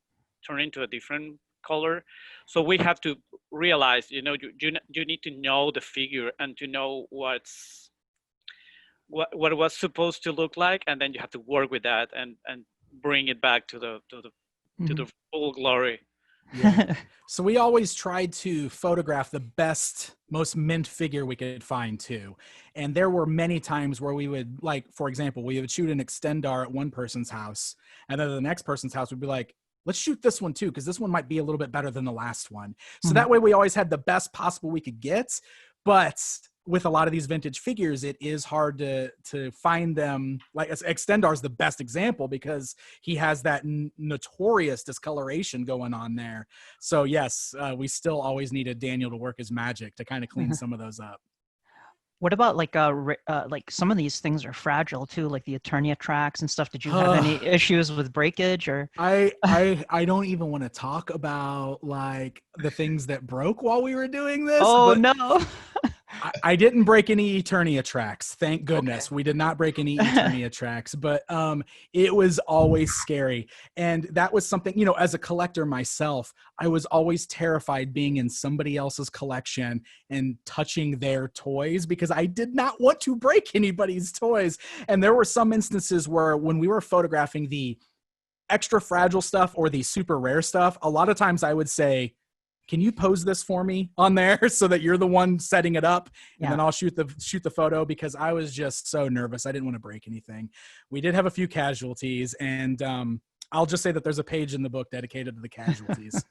turn into a different color. So we have to realize, you need to know the figure and to know what it was supposed to look like, and then you have to work with that and bring it back to the full glory. Yeah. So we always tried to photograph the best, most mint figure we could find too. And there were many times where we would, for example, we would shoot an extendar at one person's house, and then the next person's house would be like, let's shoot this one too, because this one might be a little bit better than the last one. So that way we always had the best possible we could get. But with a lot of these vintage figures, it is hard to find them. Like Extendar is the best example, because he has that notorious discoloration going on there. So yes, we still always needed Daniel to work his magic to kind of clean some of those up. What about like some of these things are fragile too, like the Eternia tracks and stuff? Did you have any issues with breakage? Or I don't even want to talk about like the things that broke while we were doing this. Oh no. I didn't break any Eternia tracks. Thank goodness. Okay. We did not break any Eternia tracks, but it was always scary. And that was something, as a collector myself, I was always terrified being in somebody else's collection and touching their toys, because I did not want to break anybody's toys. And there were some instances where when we were photographing the extra fragile stuff or the super rare stuff, a lot of times I would say, can you pose this for me on there so that you're the one setting it up, and then I'll shoot the photo, because I was just so nervous. I didn't want to break anything. We did have a few casualties, and I'll just say that there's a page in the book dedicated to the casualties.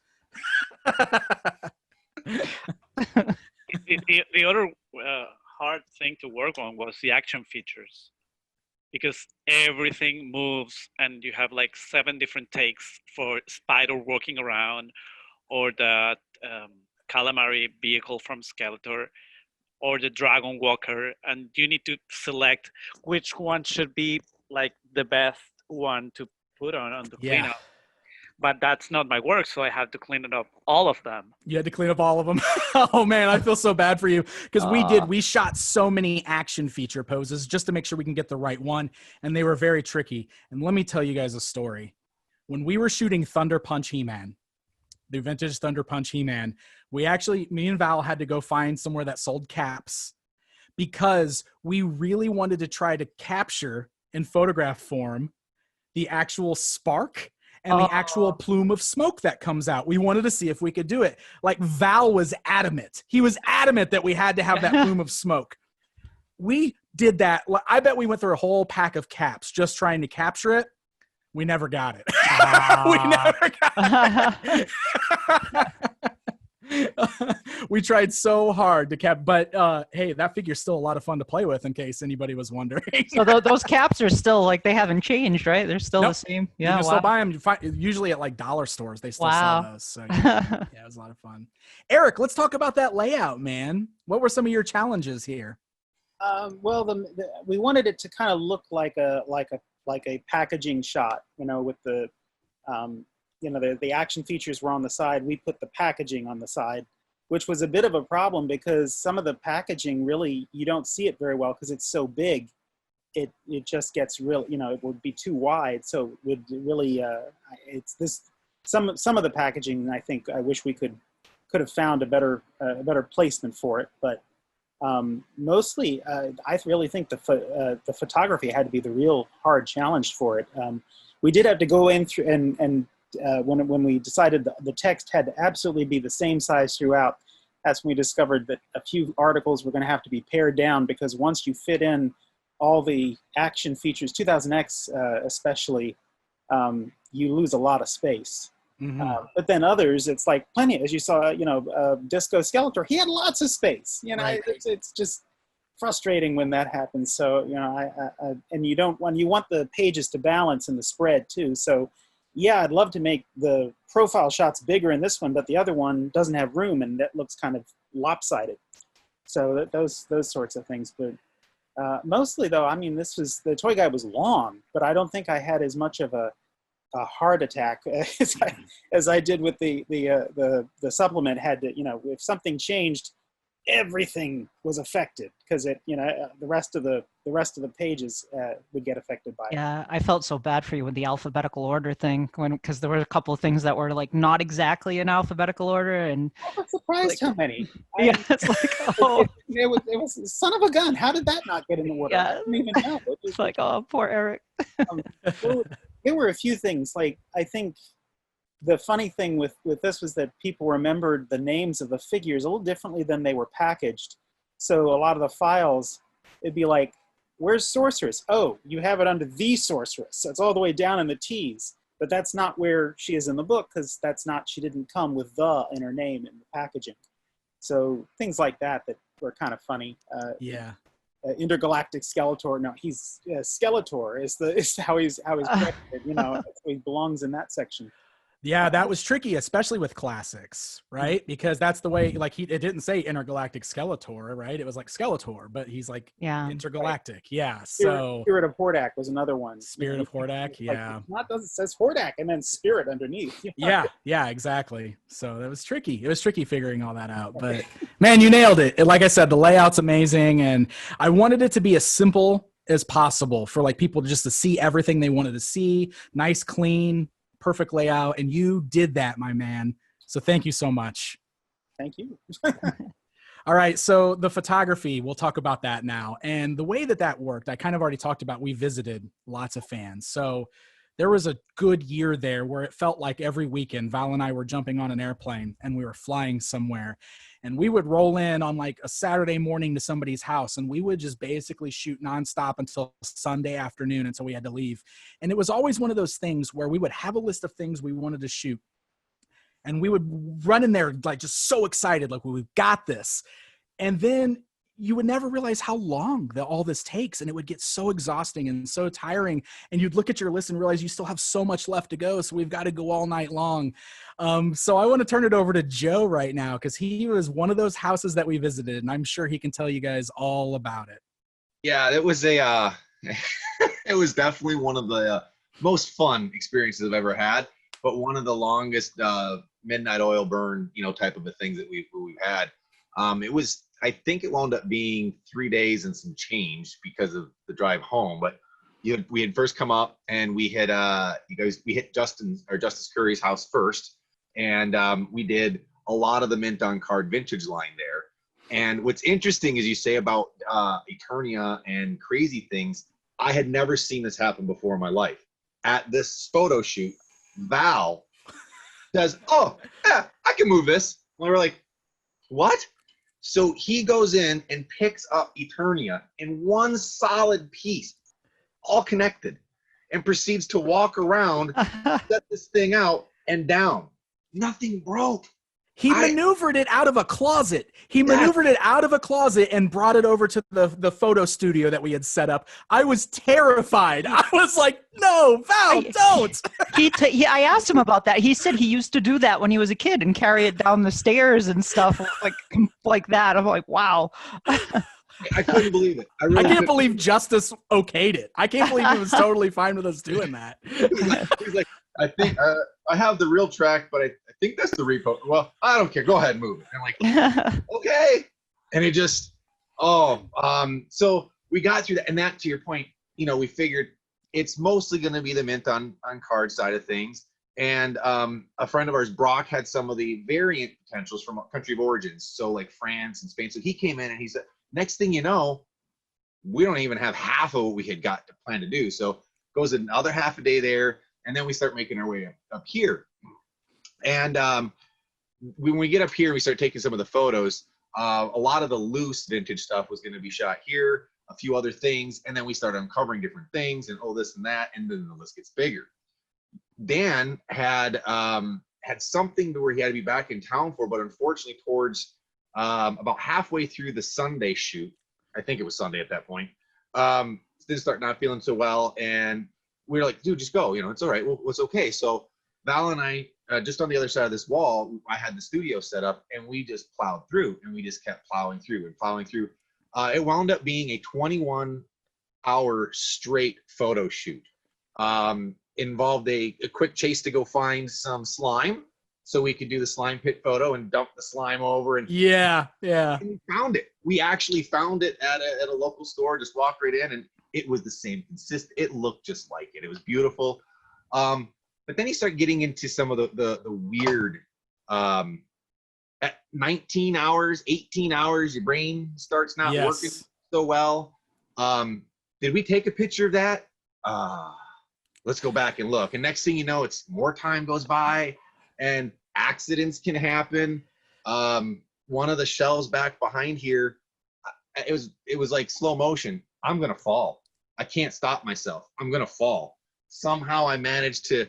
The other hard thing thing to work on was the action features, because everything moves and you have like 7 different takes for Spider walking around, or the calamari vehicle from Skeletor, or the Dragon Walker, and you need to select which one should be like the best one to put on the cleanup. But that's not my work, so I have to clean it up all of them. You had to clean up all of them. Oh man, I feel so bad for you, because we shot so many action feature poses just to make sure we can get the right one, and they were very tricky. And let me tell you guys a story. When we were shooting Thunder Punch He-Man, the vintage Thunder Punch He-Man, me and Val had to go find somewhere that sold caps, because we really wanted to try to capture in photograph form the actual spark and the actual plume of smoke that comes out. We wanted to see if we could do it. Like, Val was adamant. He was adamant that we had to have that plume of smoke. We did that. I bet we went through a whole pack of caps just trying to capture it. We never got it. We never got it. We tried so hard to cap, but hey, that figure's still a lot of fun to play with, in case anybody was wondering. So those caps are still, like, they haven't changed, right? They're still the same. Yeah, you can still buy them. Usually at like dollar stores, they still sell those. So yeah, it was a lot of fun. Eric, let's talk about that layout, man. What were some of your challenges here? Well, we wanted it to kind of look like a packaging shot, with the the action features were on the side. We put the packaging on the side, which was a bit of a problem, because some of the packaging really, you don't see it very well because it's so big. It just gets real, it would be too wide. So it would really, some of the packaging, I think, I wish we could have found a better placement for it. But mostly, I really think the photography had to be the real hard challenge for it. We did have to go in through and when we decided the text had to absolutely be the same size throughout, that's when we discovered that a few articles were going to have to be pared down, because once you fit in all the action features, 2000X especially, you lose a lot of space. Mm-hmm. But then others, it's like plenty, as you saw, Disco Skeletor, he had lots of space. Right. It's just frustrating when that happens. So, and you want the pages to balance in the spread too. So, yeah, I'd love to make the profile shots bigger in this one, but the other one doesn't have room, and that looks kind of lopsided. So those sorts of things. But mostly, though, I mean, the toy guide was long, but I don't think I had as much of a heart attack as I did with the supplement. Had to, if something changed, everything was affected, because the rest of the pages would get affected by it. Yeah, I felt so bad for you with the alphabetical order thing, because there were a couple of things that were like not exactly in alphabetical order, and I'm surprised how many. Yeah, it's like, it was son of a gun. How did that not get in the order? Yeah. I didn't even know. It's like, oh, poor Eric. There were a few things. Like, I think the funny thing with this was that people remembered the names of the figures a little differently than they were packaged. So a lot of the files, it'd be like, where's Sorceress? Oh, you have it under the Sorceress. So it's all the way down in the T's. But that's not where she is in the book, because she didn't come with the in her name in the packaging. So things like that were kind of funny. Yeah. Intergalactic Skeletor. No, he's Skeletor is how he's credited. He belongs in that section. Yeah, that was tricky, especially with classics, right? Because that's the way, like, it didn't say Intergalactic Skeletor, right? It was like Skeletor, but he's like intergalactic. Right. Yeah. So Spirit of Hordak was another one. Spirit of Hordak, yeah. It says Hordak and then Spirit underneath. Yeah, exactly. So that was tricky. It was tricky figuring all that out, but man, you nailed it. Like I said, the layout's amazing, and I wanted it to be as simple as possible for like people to see everything they wanted to see, nice, clean, perfect layout, and you did that, my man. So thank you so much. Thank you. All right, so the photography, we'll talk about that now. And the way that worked, I kind of already talked about, we visited lots of fans. So there was a good year there where it felt like every weekend Val and I were jumping on an airplane and we were flying somewhere. And we would roll in on like a Saturday morning to somebody's house, and we would just basically shoot nonstop until Sunday afternoon until we had to leave. And it was always one of those things where we would have a list of things we wanted to shoot, and we would run in there like just so excited, like, we've got this. And then you would never realize how long all this takes, and it would get so exhausting and so tiring, and you'd look at your list and realize you still have so much left to go, so we've got to go all night long. So I want to turn it over to Joe right now, because he was one of those houses that we visited, and I'm sure he can tell you guys all about it. Yeah, it was a it was definitely one of the most fun experiences I've ever had, but one of the longest midnight oil burn, type of a things that we've had. It was, I think it wound up being 3 days and some change because of the drive home. But we had first come up, and we had we hit Justice Curry's house first, and we did a lot of the mint on card vintage line there. And what's interesting is you say about Eternia and crazy things. I had never seen this happen before in my life. At this photo shoot, Val says, "Oh, yeah, I can move this." And we're like, "What?" So he goes in and picks up Eternia in one solid piece, all connected, and proceeds to walk around, set this thing out and down. Nothing broke. He maneuvered it out of a closet. He maneuvered it out of a closet and brought it over to the photo studio that we had set up. I was terrified. I was like, "No, Val, don't." I asked him about that. He said he used to do that when he was a kid and carry it down the stairs and stuff like that. I'm like, wow. I couldn't believe it. I can't believe Justice okayed it. I can't believe he was totally fine with us doing that. He's like, "I think I have the real track, but I think that's the repo." "Well, I don't care. Go ahead and move it." And I'm like, "Okay." And it just, so we got through that. And that, to your point, we figured it's mostly going to be the mint on card side of things. And a friend of ours, Brock, had some of the variant potentials from country of origins. So like France and Spain. So he came in and he said, next thing you know, we don't even have half of what we had got to plan to do. So goes another half a day there. And then we start making our way up here. And when we get up here, we start taking some of the photos. A lot of the loose vintage stuff was going to be shot here, a few other things. And then we start uncovering different things and this and that. And then the list gets bigger. Dan had something to where he had to be back in town for, but unfortunately towards about halfway through the Sunday shoot, I think it was Sunday at that point, didn't start not feeling so well. And we were like, "Dude, just go, it's all right. Well, it's okay." So Val and I, just on the other side of this wall, I had the studio set up, and we just plowed through, and we just kept plowing through. It wound up being a 21-hour straight photo shoot. Involved a quick chase to go find some slime so we could do the slime pit photo and dump the slime over. And yeah. And we found it. We actually found it at a local store, just walked right in, and it was the same consistent. It looked just like it. It was beautiful. But then you start getting into some of the weird, at 19 hours, 18 hours, your brain starts not working so well. Did we take a picture of that? Let's go back and look. And next thing you know, it's more time goes by and accidents can happen. One of the shelves back behind here, it was like slow motion. I'm going to fall. I can't stop myself. I'm going to fall. Somehow I managed to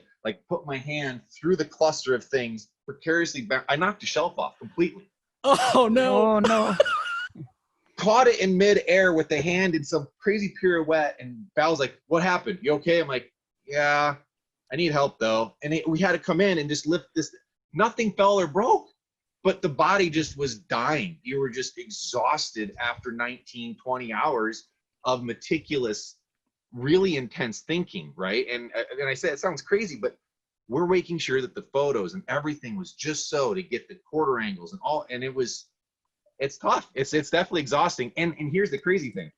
put my hand through the cluster of things precariously back. I knocked the shelf off completely. Oh no. Oh no. Caught it in midair with the hand in some crazy pirouette, and Val's like, "What happened? You okay?" I'm like, "Yeah, I need help though." And we had to come in and just lift this. Nothing fell or broke, but the body just was dying. You were just exhausted after 19, 20 hours of meticulous, really intense thinking, right? And I said, it sounds crazy, but we're making sure that the photos and everything was just so to get the quarter angles and all. And it's tough. It's definitely exhausting. And here's the crazy thing.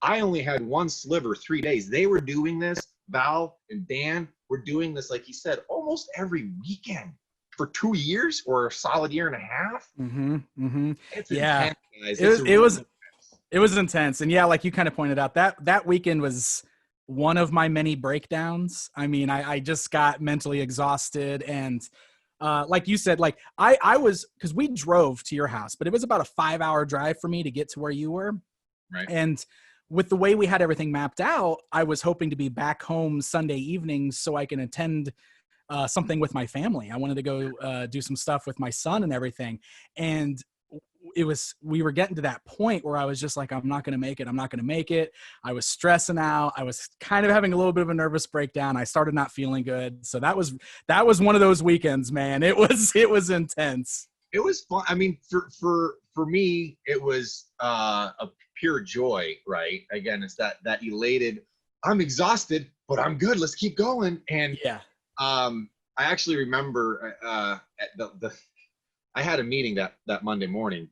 I only had one sliver 3 days. They were doing this, Val and Dan were doing this, like he said, almost every weekend for 2 years or a solid year and a half. Mm-hmm. Mm-hmm. It's yeah. intense, guys. It was intense. And yeah, like you kind of pointed out, that weekend was one of my many breakdowns. I mean, I just got mentally exhausted. And like you said, like I was, because we drove to your house, but it was about a 5-hour drive for me to get to where you were. Right. And with the way we had everything mapped out, I was hoping to be back home Sunday evenings so I can attend something with my family. I wanted to go do some stuff with my son and everything. And we were getting to that point where I was just like, I'm not going to make it. I'm not going to make it. I was stressing out. I was kind of having a little bit of a nervous breakdown. I started not feeling good. So that was one of those weekends, man. It was intense. It was fun. I mean, for me, it was a pure joy, right? Again, it's that elated, I'm exhausted, but I'm good. Let's keep going. And yeah. I actually remember I had a meeting that Monday morning,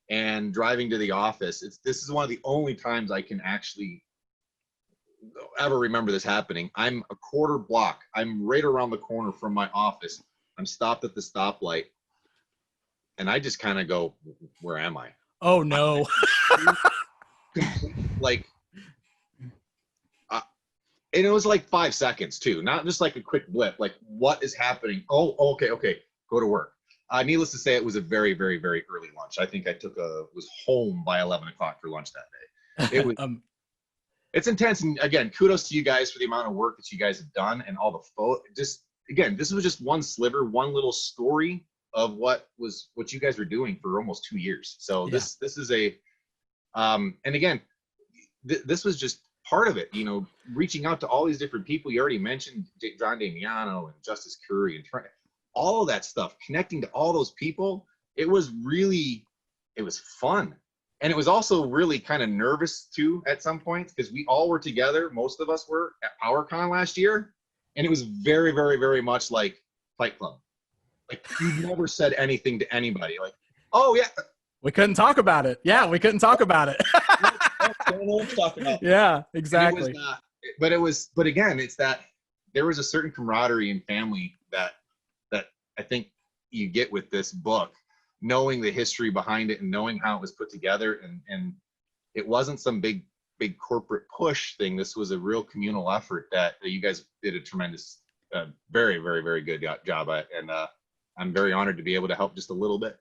and driving to the office. This is one of the only times I can actually ever remember this happening. I'm a quarter block. I'm right around the corner from my office. I'm stopped at the stoplight, and I just kind of go, "Where am I?" Oh no! Like, and it was like 5 seconds too, not just like a quick blip. Like, what is happening? Oh, okay, go to work. Needless to say, it was a very, very, very early lunch. I think I was home by 11 o'clock for lunch that day. It was, it's intense. And again, kudos to you guys for the amount of work that you guys have done and all the again, this was just one sliver, one little story of what you guys were doing for almost 2 years. So this is and again, this was just part of it, reaching out to all these different people. You already mentioned John Damiano and Justice Curry and all of that stuff, connecting to all those people. It was fun. And it was also really kind of nervous too at some points, because we all were together. Most of us were at PowerCon last year. And it was very, very, very much like Fight Club. Like, you never said anything to anybody. Like, oh yeah. We couldn't talk about it. Yeah, we couldn't talk about it. Don't know what to talk about. Yeah, exactly. But again, it's that there was a certain camaraderie and family that I think you get with this book, knowing the history behind it and knowing how it was put together. And it wasn't some big corporate push thing. This was a real communal effort that you guys did a tremendous, very, very, very good job at. And I'm very honored to be able to help just a little bit.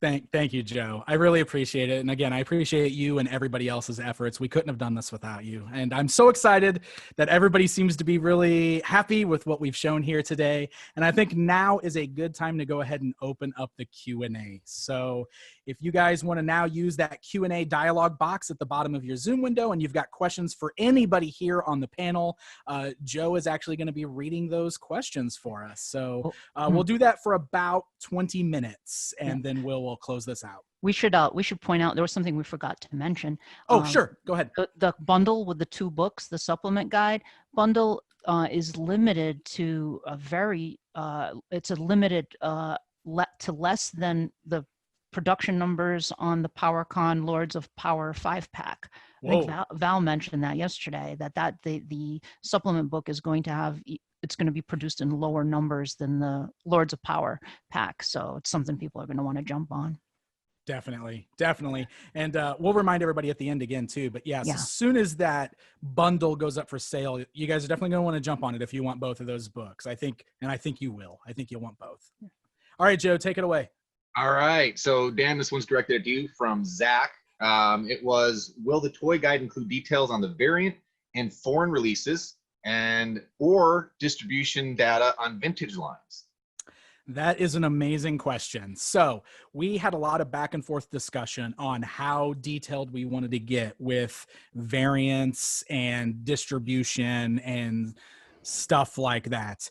Thank you, Joe. I really appreciate it. And again, I appreciate you and everybody else's efforts. We couldn't have done this without you. And I'm so excited that everybody seems to be really happy with what we've shown here today. And I think now is a good time to go ahead and open up the Q&A. So if you guys want to now use that Q&A dialog box at the bottom of your Zoom window, and you've got questions for anybody here on the panel, Joe is actually going to be reading those questions for us. So we'll do that for about 20 minutes, and then we'll close this out. We should point out there was something we forgot to mention. Oh, sure. Go ahead. The bundle with the 2 books, the supplement guide bundle, is limited to a very it's a limited to less than the production numbers on the PowerCon Lords of Power 5-pack. I think Val mentioned that yesterday, that the supplement book is going to have, it's going to be produced in lower numbers than the Lords of Power pack. So it's something people are going to want to jump on. Definitely. And we'll remind everybody at the end again too, but yes, as soon as that bundle goes up for sale, you guys are definitely going to want to jump on it if you want both of those books. I think you will. I think you'll want both. All right, Joe, take it away. All right. So Dan, this one's directed at you from Zach. It was, will the toy guide include details on the variant and foreign releases or distribution data on vintage lines? That is an amazing question. So we had a lot of back and forth discussion on how detailed we wanted to get with variants and distribution and stuff like that.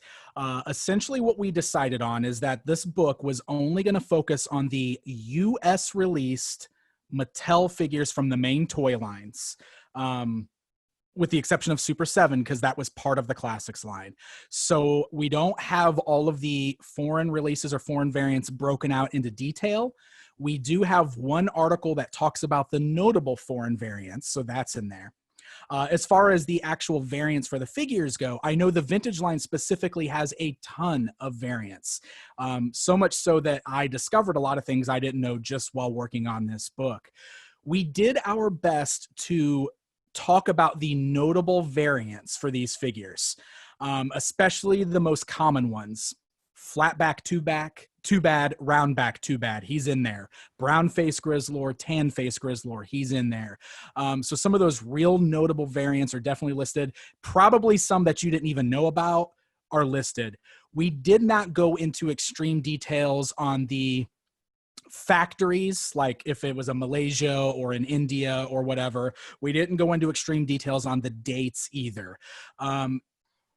Essentially what we decided on is that this book was only going to focus on the US released Mattel figures from the main toy lines, with the exception of Super 7, because that was part of the Classics line. So we don't have all of the foreign releases or foreign variants broken out into detail. We do have one article that talks about the notable foreign variants, so that's in there. As far as the actual variants for the figures go, I know the vintage line specifically has a ton of variants. So much so that I discovered a lot of things I didn't know just while working on this book. We did our best to talk about the notable variants for these figures, especially the most common ones. Flat back, two bad, round back, too bad. He's in there. Brown face Grizzlor, tan face Grizzlor. He's in there. So some of those real notable variants are definitely listed. Probably some that you didn't even know about are listed. We did not go into extreme details on the factories, like if it was a Malaysia or in India or whatever. We didn't go into extreme details on the dates either.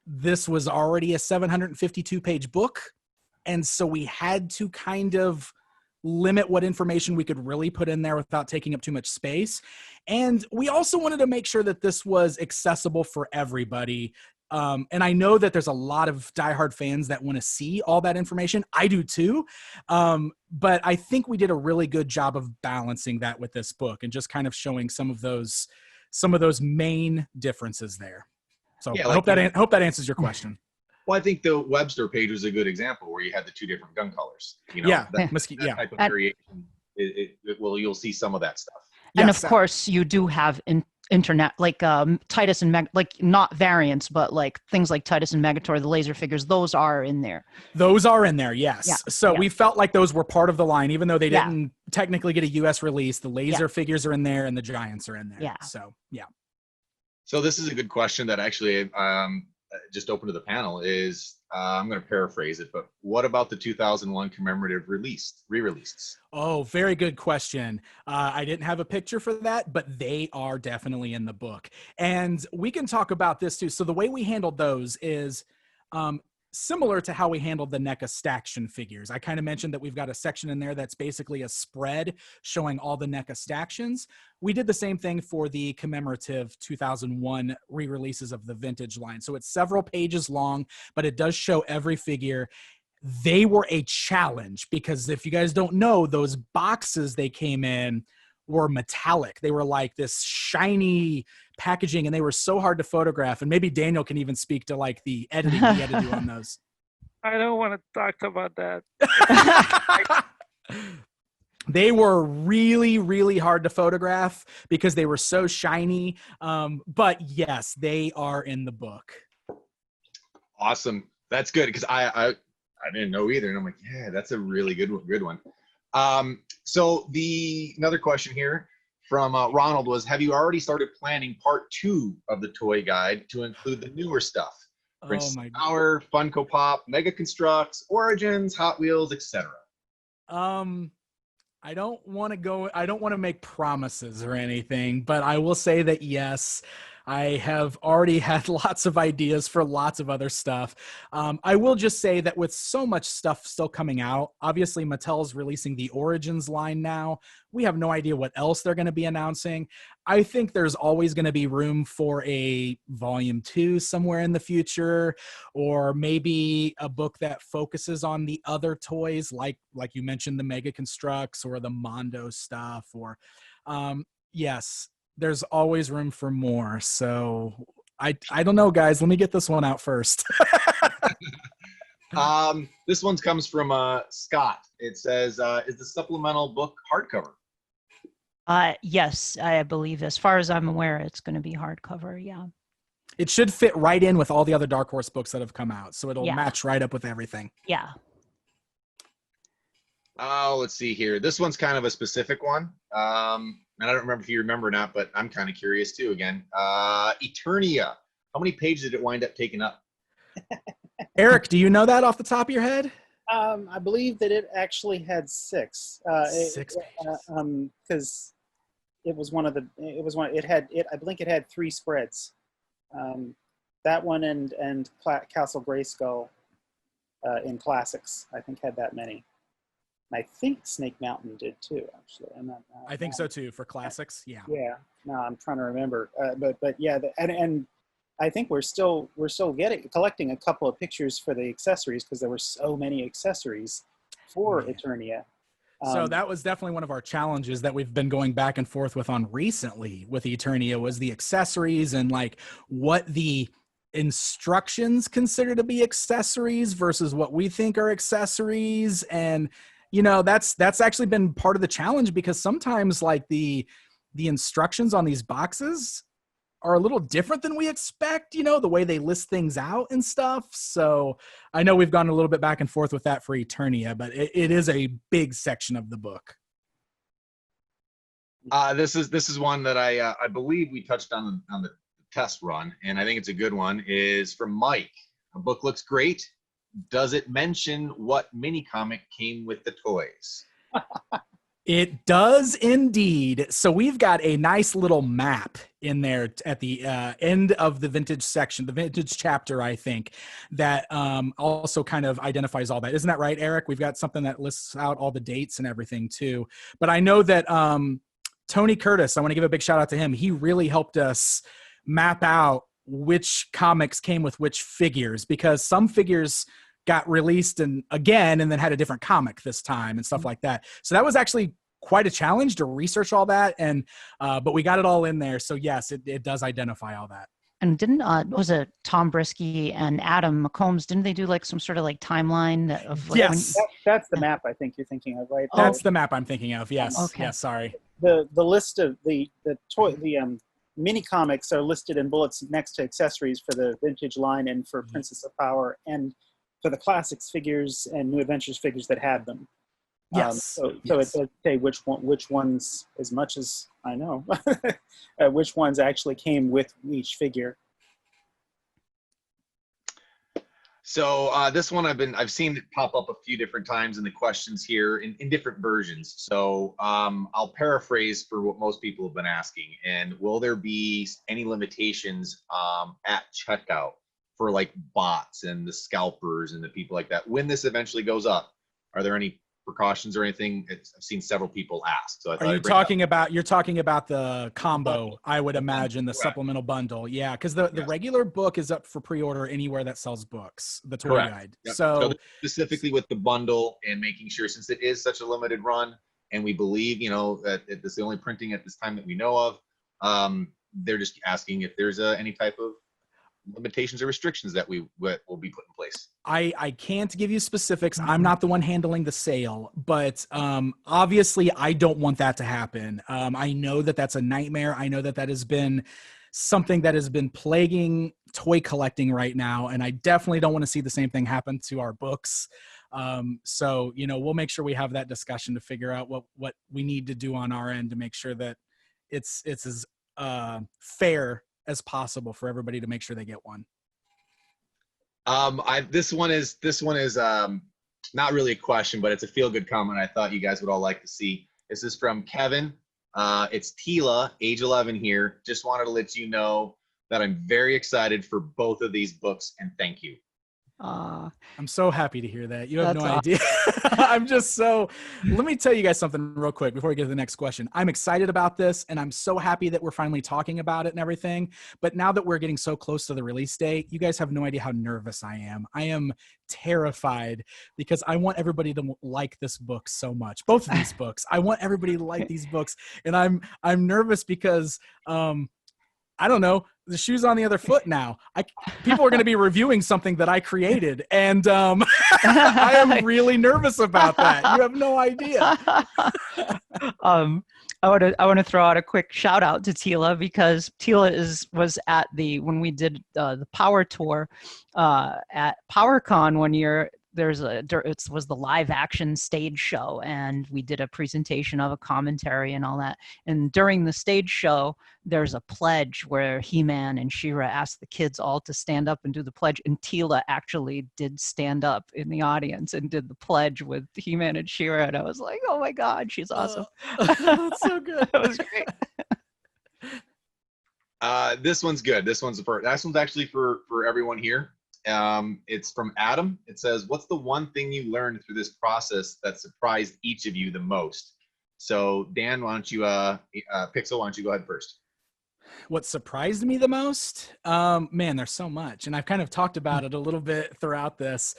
This was already a 752-page book, and so we had to kind of limit what information we could really put in there without taking up too much space. And we also wanted to make sure that this was accessible for everybody. And I know that there's a lot of diehard fans that want to see all that information. I do too. But I think we did a really good job of balancing that with this book and just kind of showing some of those main differences there. So Yeah, I hope that answers your question. Well, I think the Webster page was a good example where you had the two different gun colors. You know, Yeah, that type of variation. Well, you'll see some of that stuff. And Yes, of course, you do have internet, like Titus and like not variants, but like things like Titus and Megator, the laser figures. Those are in there. Those are in there, yes. Yeah, So yeah. we felt like those were part of the line, even though they didn't technically get a U.S. release. The laser figures are in there, and the giants are in there. Yeah. So yeah. So this is a good question that actually just open to the panel is, I'm going to paraphrase it, but what about the 2001 commemorative re-releases? Oh, very good question. I didn't have a picture for that, but they are definitely in the book. And we can talk about this too. So the way we handled those is similar to how we handled the NECA Staction figures. I kind of mentioned that we've got a section in there that's basically a spread showing all the NECA Stactions. We did the same thing for the commemorative 2001 re-releases of the vintage line. So it's several pages long, but it does show every figure. They were a challenge because if you guys don't know, those boxes they came in were metallic. They were like this shiny packaging, and they were so hard to photograph. And maybe Daniel can even speak to like the editing he had to do on those. I don't want to talk about that. They were really, really hard to photograph because they were so shiny. But yes, they are in the book. Awesome. That's good because I didn't know either, and I'm like, yeah, that's a really good one. So another question here from Ronald was, have you already started planning part 2 of the toy guide to include the newer stuff? Princess Power, Funko Pop, Mega Constructs, Origins, Hot Wheels, etc. I don't want to make promises or anything, but I will say that yes, I have already had lots of ideas for lots of other stuff. I will just say that with so much stuff still coming out, obviously Mattel's releasing the Origins line now. We have no idea what else they're going to be announcing. I think there's always going to be room for a volume 2 somewhere in the future, or maybe a book that focuses on the other toys, like you mentioned, the Mega Constructs or the Mondo stuff, or yes, there's always room for more. So I don't know, guys. Let me get this one out first. This one comes from Scott. It says, is the supplemental book hardcover? Yes, I believe, as far as I'm aware, it's going to be hardcover. Yeah. It should fit right in with all the other Dark Horse books that have come out. So it'll match right up with everything. Yeah. Oh, let's see here. This one's kind of a specific one. And I don't remember if you remember or not, but I'm kind of curious too again. Eternia. How many pages did it wind up taking up? Eric, do you know that off the top of your head? I believe that it actually had 6. 6 pages. Because it was one. I believe it had 3 spreads. That one and Castle Grayskull in Classics, I think, had that many. I think Snake Mountain did too, actually. I think so too for Classics. Yeah. Yeah. No, I'm trying to remember. But yeah, and I think we're still collecting a couple of pictures for the accessories because there were so many accessories for Eternia. So that was definitely one of our challenges that we've been going back and forth with on recently with Eternia, was the accessories and like what the instructions consider to be accessories versus what we think are accessories. And you know, that's actually been part of the challenge, because sometimes like the instructions on these boxes are a little different than we expect, you know, the way they list things out and stuff. So I know we've gone a little bit back and forth with that for Eternia, but it is a big section of the book. This is one that I believe we touched on the test run, and I think it's a good one, is from Mike. The book looks great. Does it mention what mini comic came with the toys? It does indeed. So we've got a nice little map in there at the end of the vintage section, the vintage chapter, I think, that also kind of identifies all that. Isn't that right, Eric? We've got something that lists out all the dates and everything too. But I know that Tony Curtis, I want to give a big shout out to him. He really helped us map out which comics came with which figures, because some figures got released and then had a different comic this time and stuff like that. So that was actually quite a challenge to research all that. And, but we got it all in there. So yes, it does identify all that. And didn't, was it Tom Brisky and Adam McCombs, didn't they do like some sort of like timeline of like, yes. That's the map I think you're thinking of, right? That's the map I'm thinking of. Yes. Okay. Yes. Sorry. The list of the mini comics are listed in bullets next to accessories for the vintage line and for Princess of Power and for the classics figures and New Adventures figures that had them. Yes. So it does say which ones, as much as I know, which ones actually came with each figure. So this one I've seen it pop up a few different times in the questions here in different versions. So I'll paraphrase for what most people have been asking. And will there be any limitations at checkout for like bots and the scalpers and the people like that when this eventually goes up? Are there any precautions or anything? I've seen several people ask. So you're talking about the combo, I would imagine, the supplemental bundle. Yeah, because the regular book is up for pre-order anywhere that sells books, the toy guide. Yep. So specifically with the bundle and making sure, since it is such a limited run, and we believe, that it's the only printing at this time that we know of, they're just asking if there's any type of limitations or restrictions that will be put in place. I can't give you specifics. I'm not the one handling the sale, but obviously I don't want that to happen. I know that that's a nightmare. I know that has been something that has been plaguing toy collecting right now, and I definitely don't want to see the same thing happen to our books. So we'll make sure we have that discussion to figure out what we need to do on our end to make sure that it's as fair as possible for everybody to make sure they get one. This one is not really a question, but it's a feel-good comment I thought you guys would all like to see. This is from Kevin. It's Tila, age 11 here. Just wanted to let you know that I'm very excited for both of these books, and thank you. I'm so happy to hear that. You have no idea. I'm just let me tell you guys something real quick before we get to the next question. I'm excited about this, and I'm so happy that we're finally talking about it and everything. But now that we're getting so close to the release date, you guys have no idea how nervous I am. I am terrified because I want everybody to like this book so much. Both of these books. I want everybody to like these books. And I'm nervous because I don't know, the shoe's on the other foot now. People are going to be reviewing something that I created, and I am really nervous about that. You have no idea. I want to throw out a quick shout out to Tila, because Tila was at when we did the Power Tour at PowerCon one year. It was the live action stage show, and we did a presentation of a commentary and all that. And during the stage show, there's a pledge where He-Man and She-Ra asked the kids all to stand up and do the pledge. And Tila actually did stand up in the audience and did the pledge with He-Man and She-Ra. And I was like, oh my God, she's awesome. That's so good. That was great. This one's good. This one's actually for everyone here. It's from Adam. It says, what's the one thing you learned through this process that surprised each of you the most? So Dan, why don't you, Pixel, why don't you go ahead first? What surprised me the most? Man, there's so much. And I've kind of talked about it a little bit throughout this.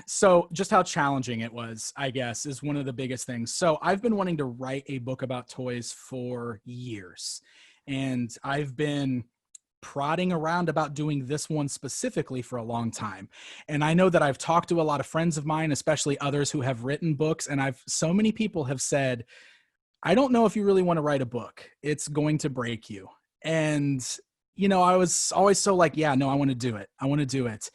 So just how challenging it was, I guess, is one of the biggest things. So I've been wanting to write a book about toys for years. And I've been prodding around about doing this one specifically for a long time. And I know that I've talked to a lot of friends of mine, especially others who have written books. And so many people have said, I don't know if you really want to write a book. It's going to break you. And, I was always so like, yeah, no, I want to do it. I want to do it.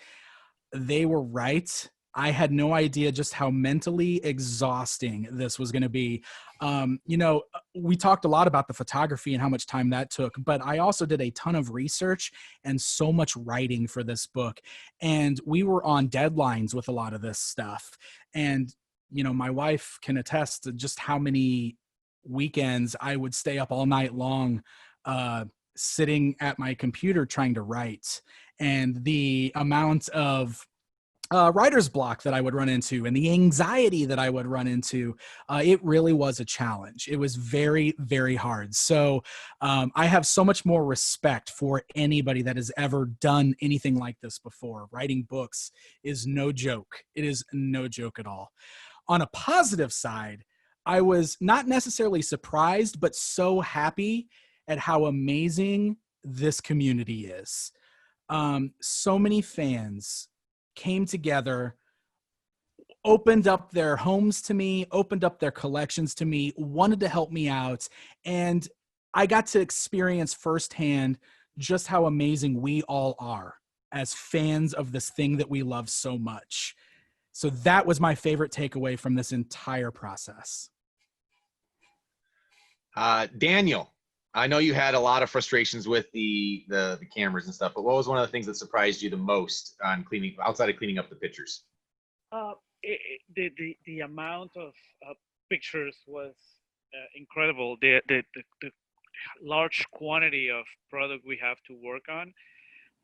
They were right. I had no idea just how mentally exhausting this was going to be. You know, we talked a lot about the photography and how much time that took, but I also did a ton of research and so much writing for this book. And we were on deadlines with a lot of this stuff. And, you know, my wife can attest to just how many weekends I would stay up all night long, sitting at my computer trying to write, and the amount of writer's block that I would run into and the anxiety that I would run into, it really was a challenge. It was very, very hard. So I have so much more respect for anybody that has ever done anything like this before. Writing books is no joke. It is no joke at all. On a positive side, I was not necessarily surprised, but so happy at how amazing this community is. So many fans came together, opened up their homes to me, opened up their collections to me, wanted to help me out. And I got to experience firsthand just how amazing we all are as fans of this thing that we love so much. So that was my favorite takeaway from this entire process. Daniel, I know you had a lot of frustrations with the cameras and stuff, but what was one of the things that surprised you the most on cleaning, outside of cleaning up the pictures? The amount of pictures was incredible. The large quantity of product we have to work on,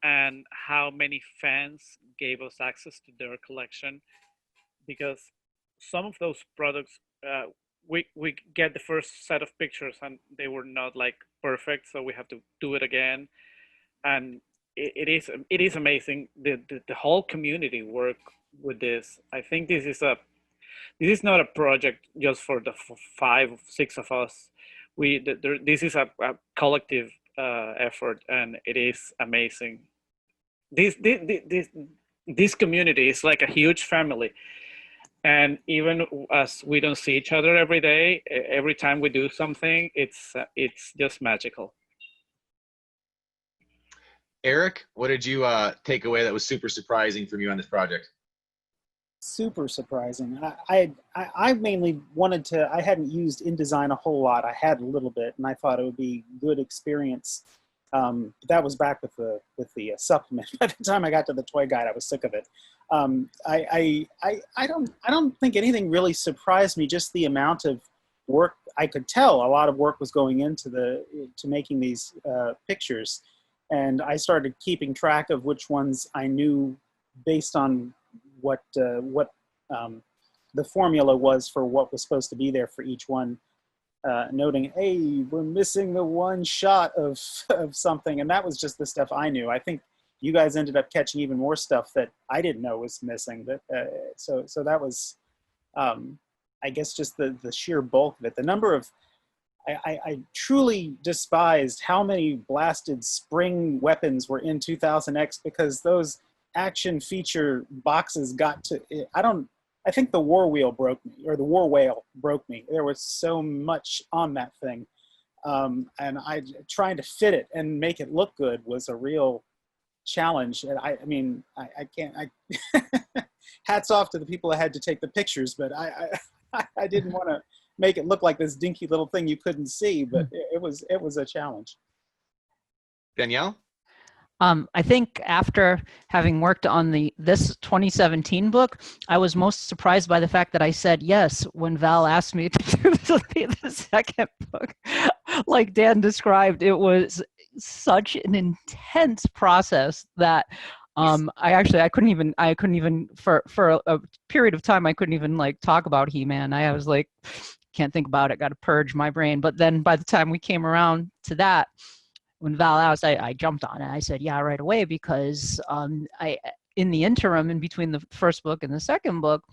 and how many fans gave us access to their collection, because some of those products, we get the first set of pictures and they were not like perfect, so we have to do it again. And it is amazing. The whole community work with this. I think this is not a project just for the 5 or 6 of us. This is a collective effort, and it is amazing. This community is like a huge family. And even as we don't see each other every day, every time we do something, it's just magical. Eric, what did you take away that was super surprising from you on this project? Super surprising. I mainly wanted to, I hadn't used InDesign a whole lot. I had a little bit, and I thought it would be good experience. But that was back with the supplement. By the time I got to the toy guide, I was sick of it. I don't think anything really surprised me. Just the amount of work. I could tell a lot of work was going into making these pictures, and I started keeping track of which ones I knew based on what the formula was for what was supposed to be there for each one. Noting, hey, we're missing the one shot of something, and that was just the stuff I knew. I think you guys ended up catching even more stuff that I didn't know was missing. But so that was, I guess, just the sheer bulk of it. The number of, I truly despised how many blasted spring weapons were in 2000X, because those action feature boxes got to, I think the War Wheel broke me, or the War Whale broke me. There was so much on that thing. And trying to fit it and make it look good was a real challenge. And I mean, I can't, hats off to the people that had to take the pictures, but I didn't want to make it look like this dinky little thing you couldn't see, but it was a challenge. Danielle? I think after having worked on this 2017 book, I was most surprised by the fact that I said yes when Val asked me to do the second book. Like Dan described, it was such an intense process that I couldn't even for a period of time I couldn't even like talk about He-Man. I was like, can't think about it, got to purge my brain. But then by the time we came around to that, when Val asked, I jumped on it. I said, yeah, right away, because in the interim, in between the first book and the second book,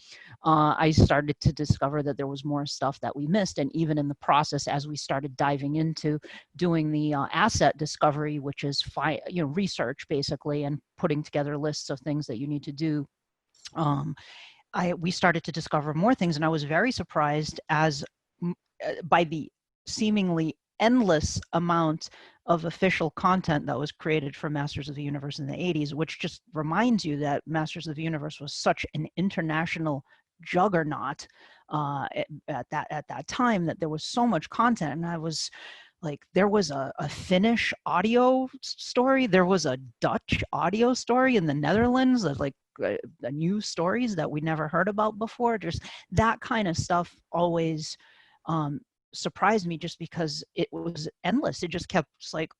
I started to discover that there was more stuff that we missed. And even in the process, as we started diving into doing the asset discovery, which is research basically, and putting together lists of things that you need to do, we started to discover more things. And I was very surprised by the seemingly endless amount of official content that was created for Masters of the Universe in the 80s, which just reminds you that Masters of the Universe was such an international juggernaut at that time, that there was so much content. And I was like, there was a Finnish audio story, there was a Dutch audio story in the Netherlands, of like new stories that we never heard about before. Just that kind of stuff always surprised me, just because it was endless. It just kept, like,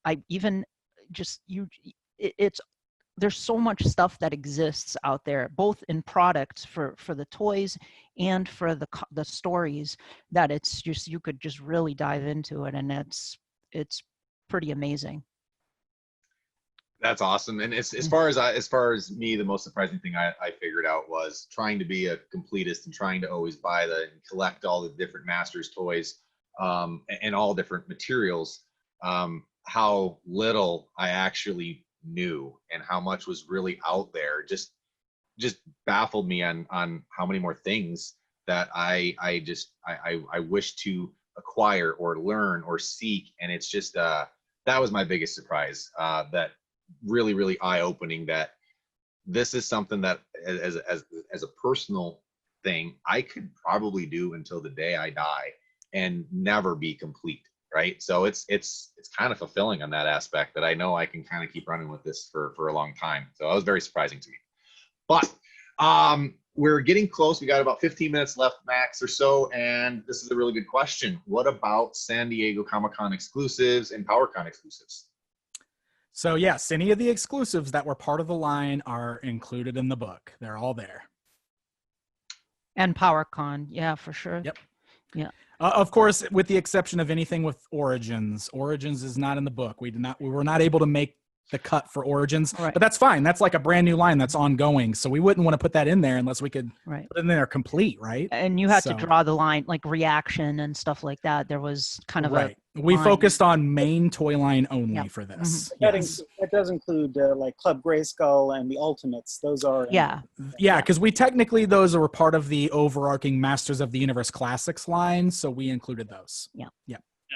it's there's so much stuff that exists out there, both in products for the toys and for the stories, that it's just, you could just really dive into it, and it's pretty amazing. That's awesome. And as far as me, the most surprising thing I figured out was trying to be a completist and trying to always buy and collect all the different Masters toys, and all different materials, how little I actually knew and how much was really out there just baffled me on how many more things that I wish to acquire or learn or seek. And it's just that was my biggest surprise, that really eye-opening, that this is something that as a personal thing I could probably do until the day I die and never be complete, right? So it's kind of fulfilling on that aspect, that I know I can kind of keep running with this for a long time. So that was very surprising to me. But we're getting close. We got about 15 minutes left max or so, and this is a really good question. What about San Diego Comic-Con exclusives and PowerCon exclusives? So yes, any of the exclusives that were part of the line are included in the book. They're all there. And PowerCon, yeah, for sure. Yep. Yeah. Of course, with the exception of anything with Origins. Origins is not in the book. We were not able to make the cut for Origins, right. But that's fine. That's like a brand new line that's ongoing. So we wouldn't want to put that in there unless we could right. put it in there complete, right? And you had to draw the line, like reaction and stuff like that. There was kind of right. a We line. Focused on main toy line only for this. Mm-hmm. Yes. That does include like Club Grayskull and the Ultimates. Those are yeah, because we technically, those were part of the overarching Masters of the Universe Classics line, so we included those. Yeah.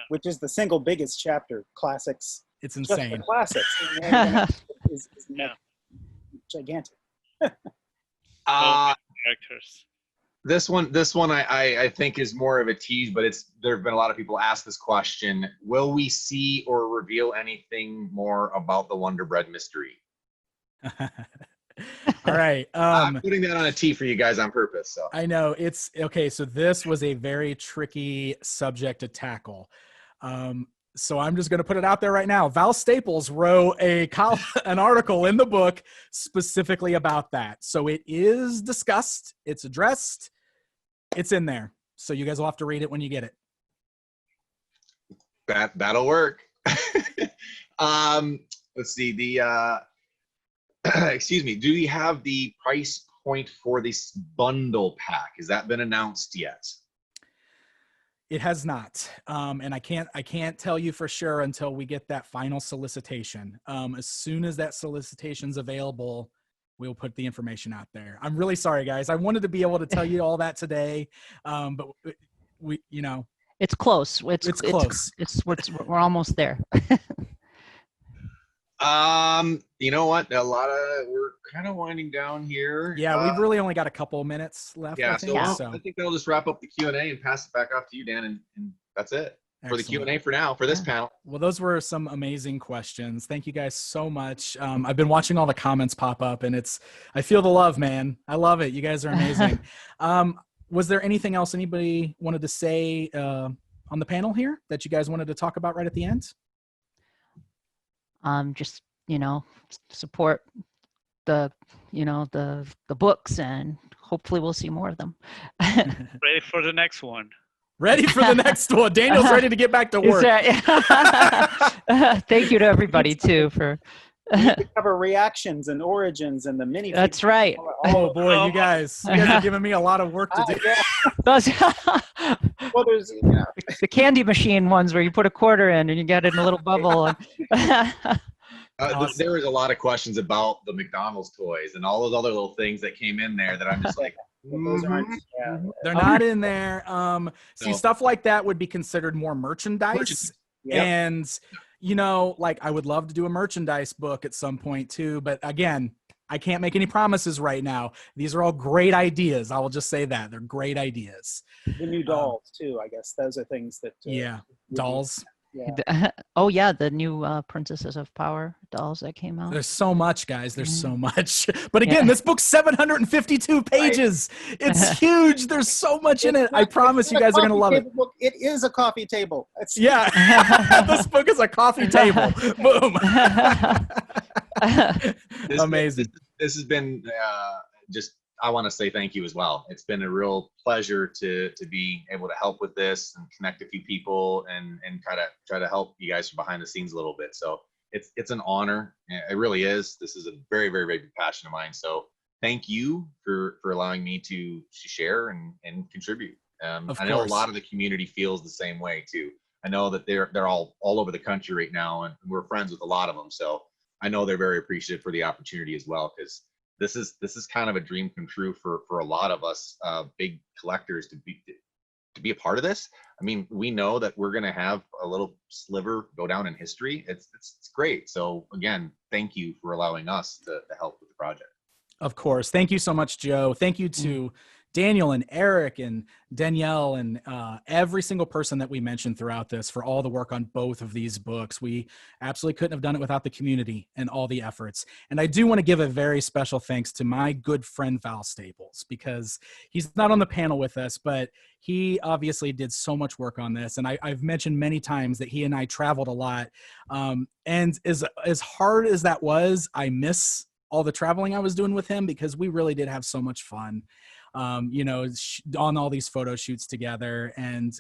Which is the single biggest chapter, Classics. It's insane. Just the classics. is gigantic. Characters. This one I think is more of a tease, but there have been a lot of people ask this question. Will we see or reveal anything more about the Wonder Bread mystery? All right. I'm putting that on a T for you guys on purpose. So I know it's okay. So this was a very tricky subject to tackle. So I'm just going to put it out there right now. Val Staples wrote an article in the book specifically about that. So it is discussed. It's addressed. It's in there. So you guys will have to read it when you get it. That'll work. Let's see. Excuse me. Do we have the price point for this bundle pack? Has that been announced yet? It has not, and I can't tell you for sure until we get that final solicitation. As soon as that solicitation's available, we'll put the information out there. I'm really sorry, guys. I wanted to be able to tell you all that today, but it's close. It's close. We're almost there. You know what? We're kind of winding down here. Yeah, we've really only got a couple of minutes left. Yeah, I think, I think that'll just wrap up the Q&A and pass it back off to you, Dan, and that's it. Excellent. For the Q&A for now, for this panel. Well, those were some amazing questions. Thank you guys so much. I've been watching all the comments pop up, and I feel the love, man. I love it. You guys are amazing. Was there anything else anybody wanted to say on the panel here that you guys wanted to talk about right at the end? Just, support the books, and hopefully we'll see more of them. Ready for the next one. Ready for the next one. Daniel's ready to get back to work. Thank you to everybody too for cover reactions and origins and the mini. That's right. Oh boy, you guys are giving me a lot of work to do. Yeah. Well, there's the candy machine ones where you put a quarter in and you get it in a little bubble. Awesome. There was a lot of questions about the McDonald's toys and all those other little things that came in there that I'm just like, those aren't. Yeah. They're not in there. See, stuff like that would be considered more merchandise. Yep. And, you know, like I would love to do a merchandise book at some point too. But again, I can't make any promises right now. These are all great ideas. I will just say that. They're great ideas. The new dolls too, I guess. Those are things that Yeah. would be- Dolls. yeah. Oh yeah, the new Princesses of Power dolls that came out. There's so much, guys. There's so much. But again, Yeah. this book's 752 pages. It's huge. There's so much in it. I promise you guys are going to love it. Book. It is a coffee table. It's, Yeah. This book is a coffee table. Boom. Amazing. This has been just, I want to say thank you as well. It's been a real pleasure to be able to help with this and connect a few people and try to help you guys from behind the scenes a little bit. So it's an honor. It really is. This is a very, very, very big passion of mine. So thank you for allowing me to share and contribute. I know a lot of the community feels the same way too. I know that they're all over the country right now, and we're friends with a lot of them. So I know they're very appreciative for the opportunity as well, because this is kind of a dream come true for a lot of us big collectors to be a part of this. I mean, we know that we're going to have a little sliver go down in history. It's great. So again, thank you for allowing us to help with the project. Of course. Thank you so much, Joe. Thank you to Daniel and Eric and Danielle and every single person that we mentioned throughout this for all the work on both of these books. We absolutely couldn't have done it without the community and all the efforts. And I do want to give a very special thanks to my good friend Val Staples, because he's not on the panel with us, but he obviously did so much work on this. And I've mentioned many times that he and I traveled a lot. And as hard as that was, I miss all the traveling I was doing with him, because we really did have so much fun. You know, on all these photo shoots together. And,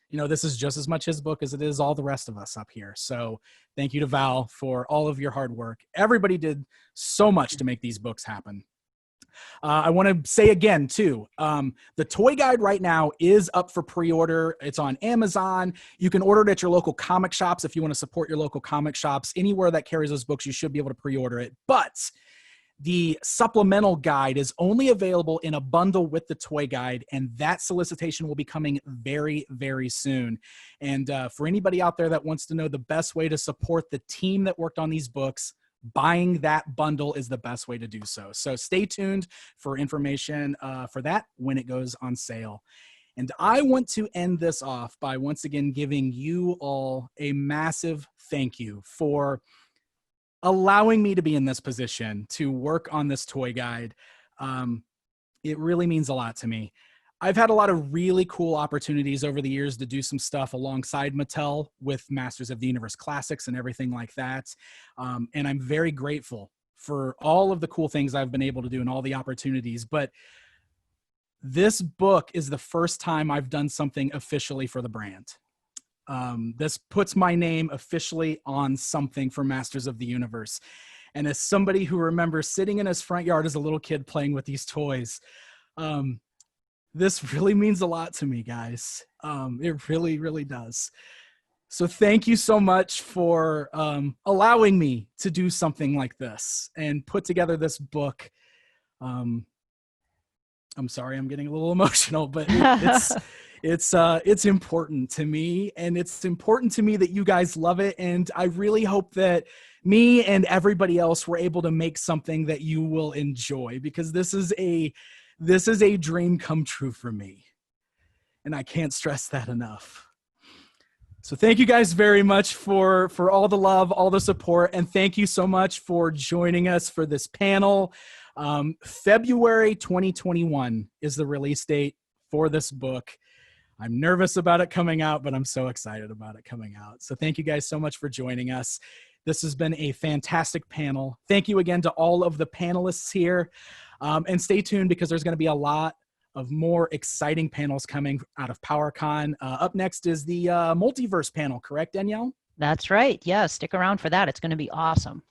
you know, this is just as much his book as it is all the rest of us up here. So thank you to Val for all of your hard work. Everybody did so much to make these books happen. I want to say again, too, the toy guide right now is up for pre-order. It's on Amazon. You can order it at your local comic shops if you want to support your local comic shops. Anywhere that carries those books, you should be able to pre-order it. But the supplemental guide is only available in a bundle with the toy guide, and that solicitation will be coming very, very soon. And for anybody out there that wants to know the best way to support the team that worked on these books, buying that bundle is the best way to do so. So stay tuned for information for that when it goes on sale. And I want to end this off by once again giving you all a massive thank you for allowing me to be in this position to work on this toy guide. It really means a lot to me. I've had a lot of really cool opportunities over the years to do some stuff alongside Mattel with Masters of the Universe Classics and everything like that. And I'm very grateful for all of the cool things I've been able to do and all the opportunities. But this book is the first time I've done something officially for the brand. This puts my name officially on something for Masters of the Universe. And as somebody who remembers sitting in his front yard as a little kid playing with these toys, this really means a lot to me, guys. It really, really does. So thank you so much for allowing me to do something like this and put together this book. I'm sorry, I'm getting a little emotional, but it's important to me, and it's important to me that you guys love it. And I really hope that me and everybody else were able to make something that you will enjoy, because this is a dream come true for me. And I can't stress that enough. So thank you guys very much for all the love, all the support, and thank you so much for joining us for this panel. February 2021 is the release date for this book. I'm nervous about it coming out, but I'm so excited about it coming out. So thank you guys so much for joining us. This has been a fantastic panel. Thank you again to all of the panelists here. And stay tuned, because there's going to be a lot of more exciting panels coming out of PowerCon. Up next is the Multiverse panel, correct, Danielle? That's right. Yeah, stick around for that. It's going to be awesome.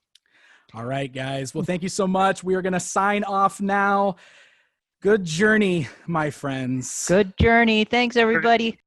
All right, guys. Well, thank you so much. We are going to sign off now. Good journey, my friends. Good journey. Thanks, everybody.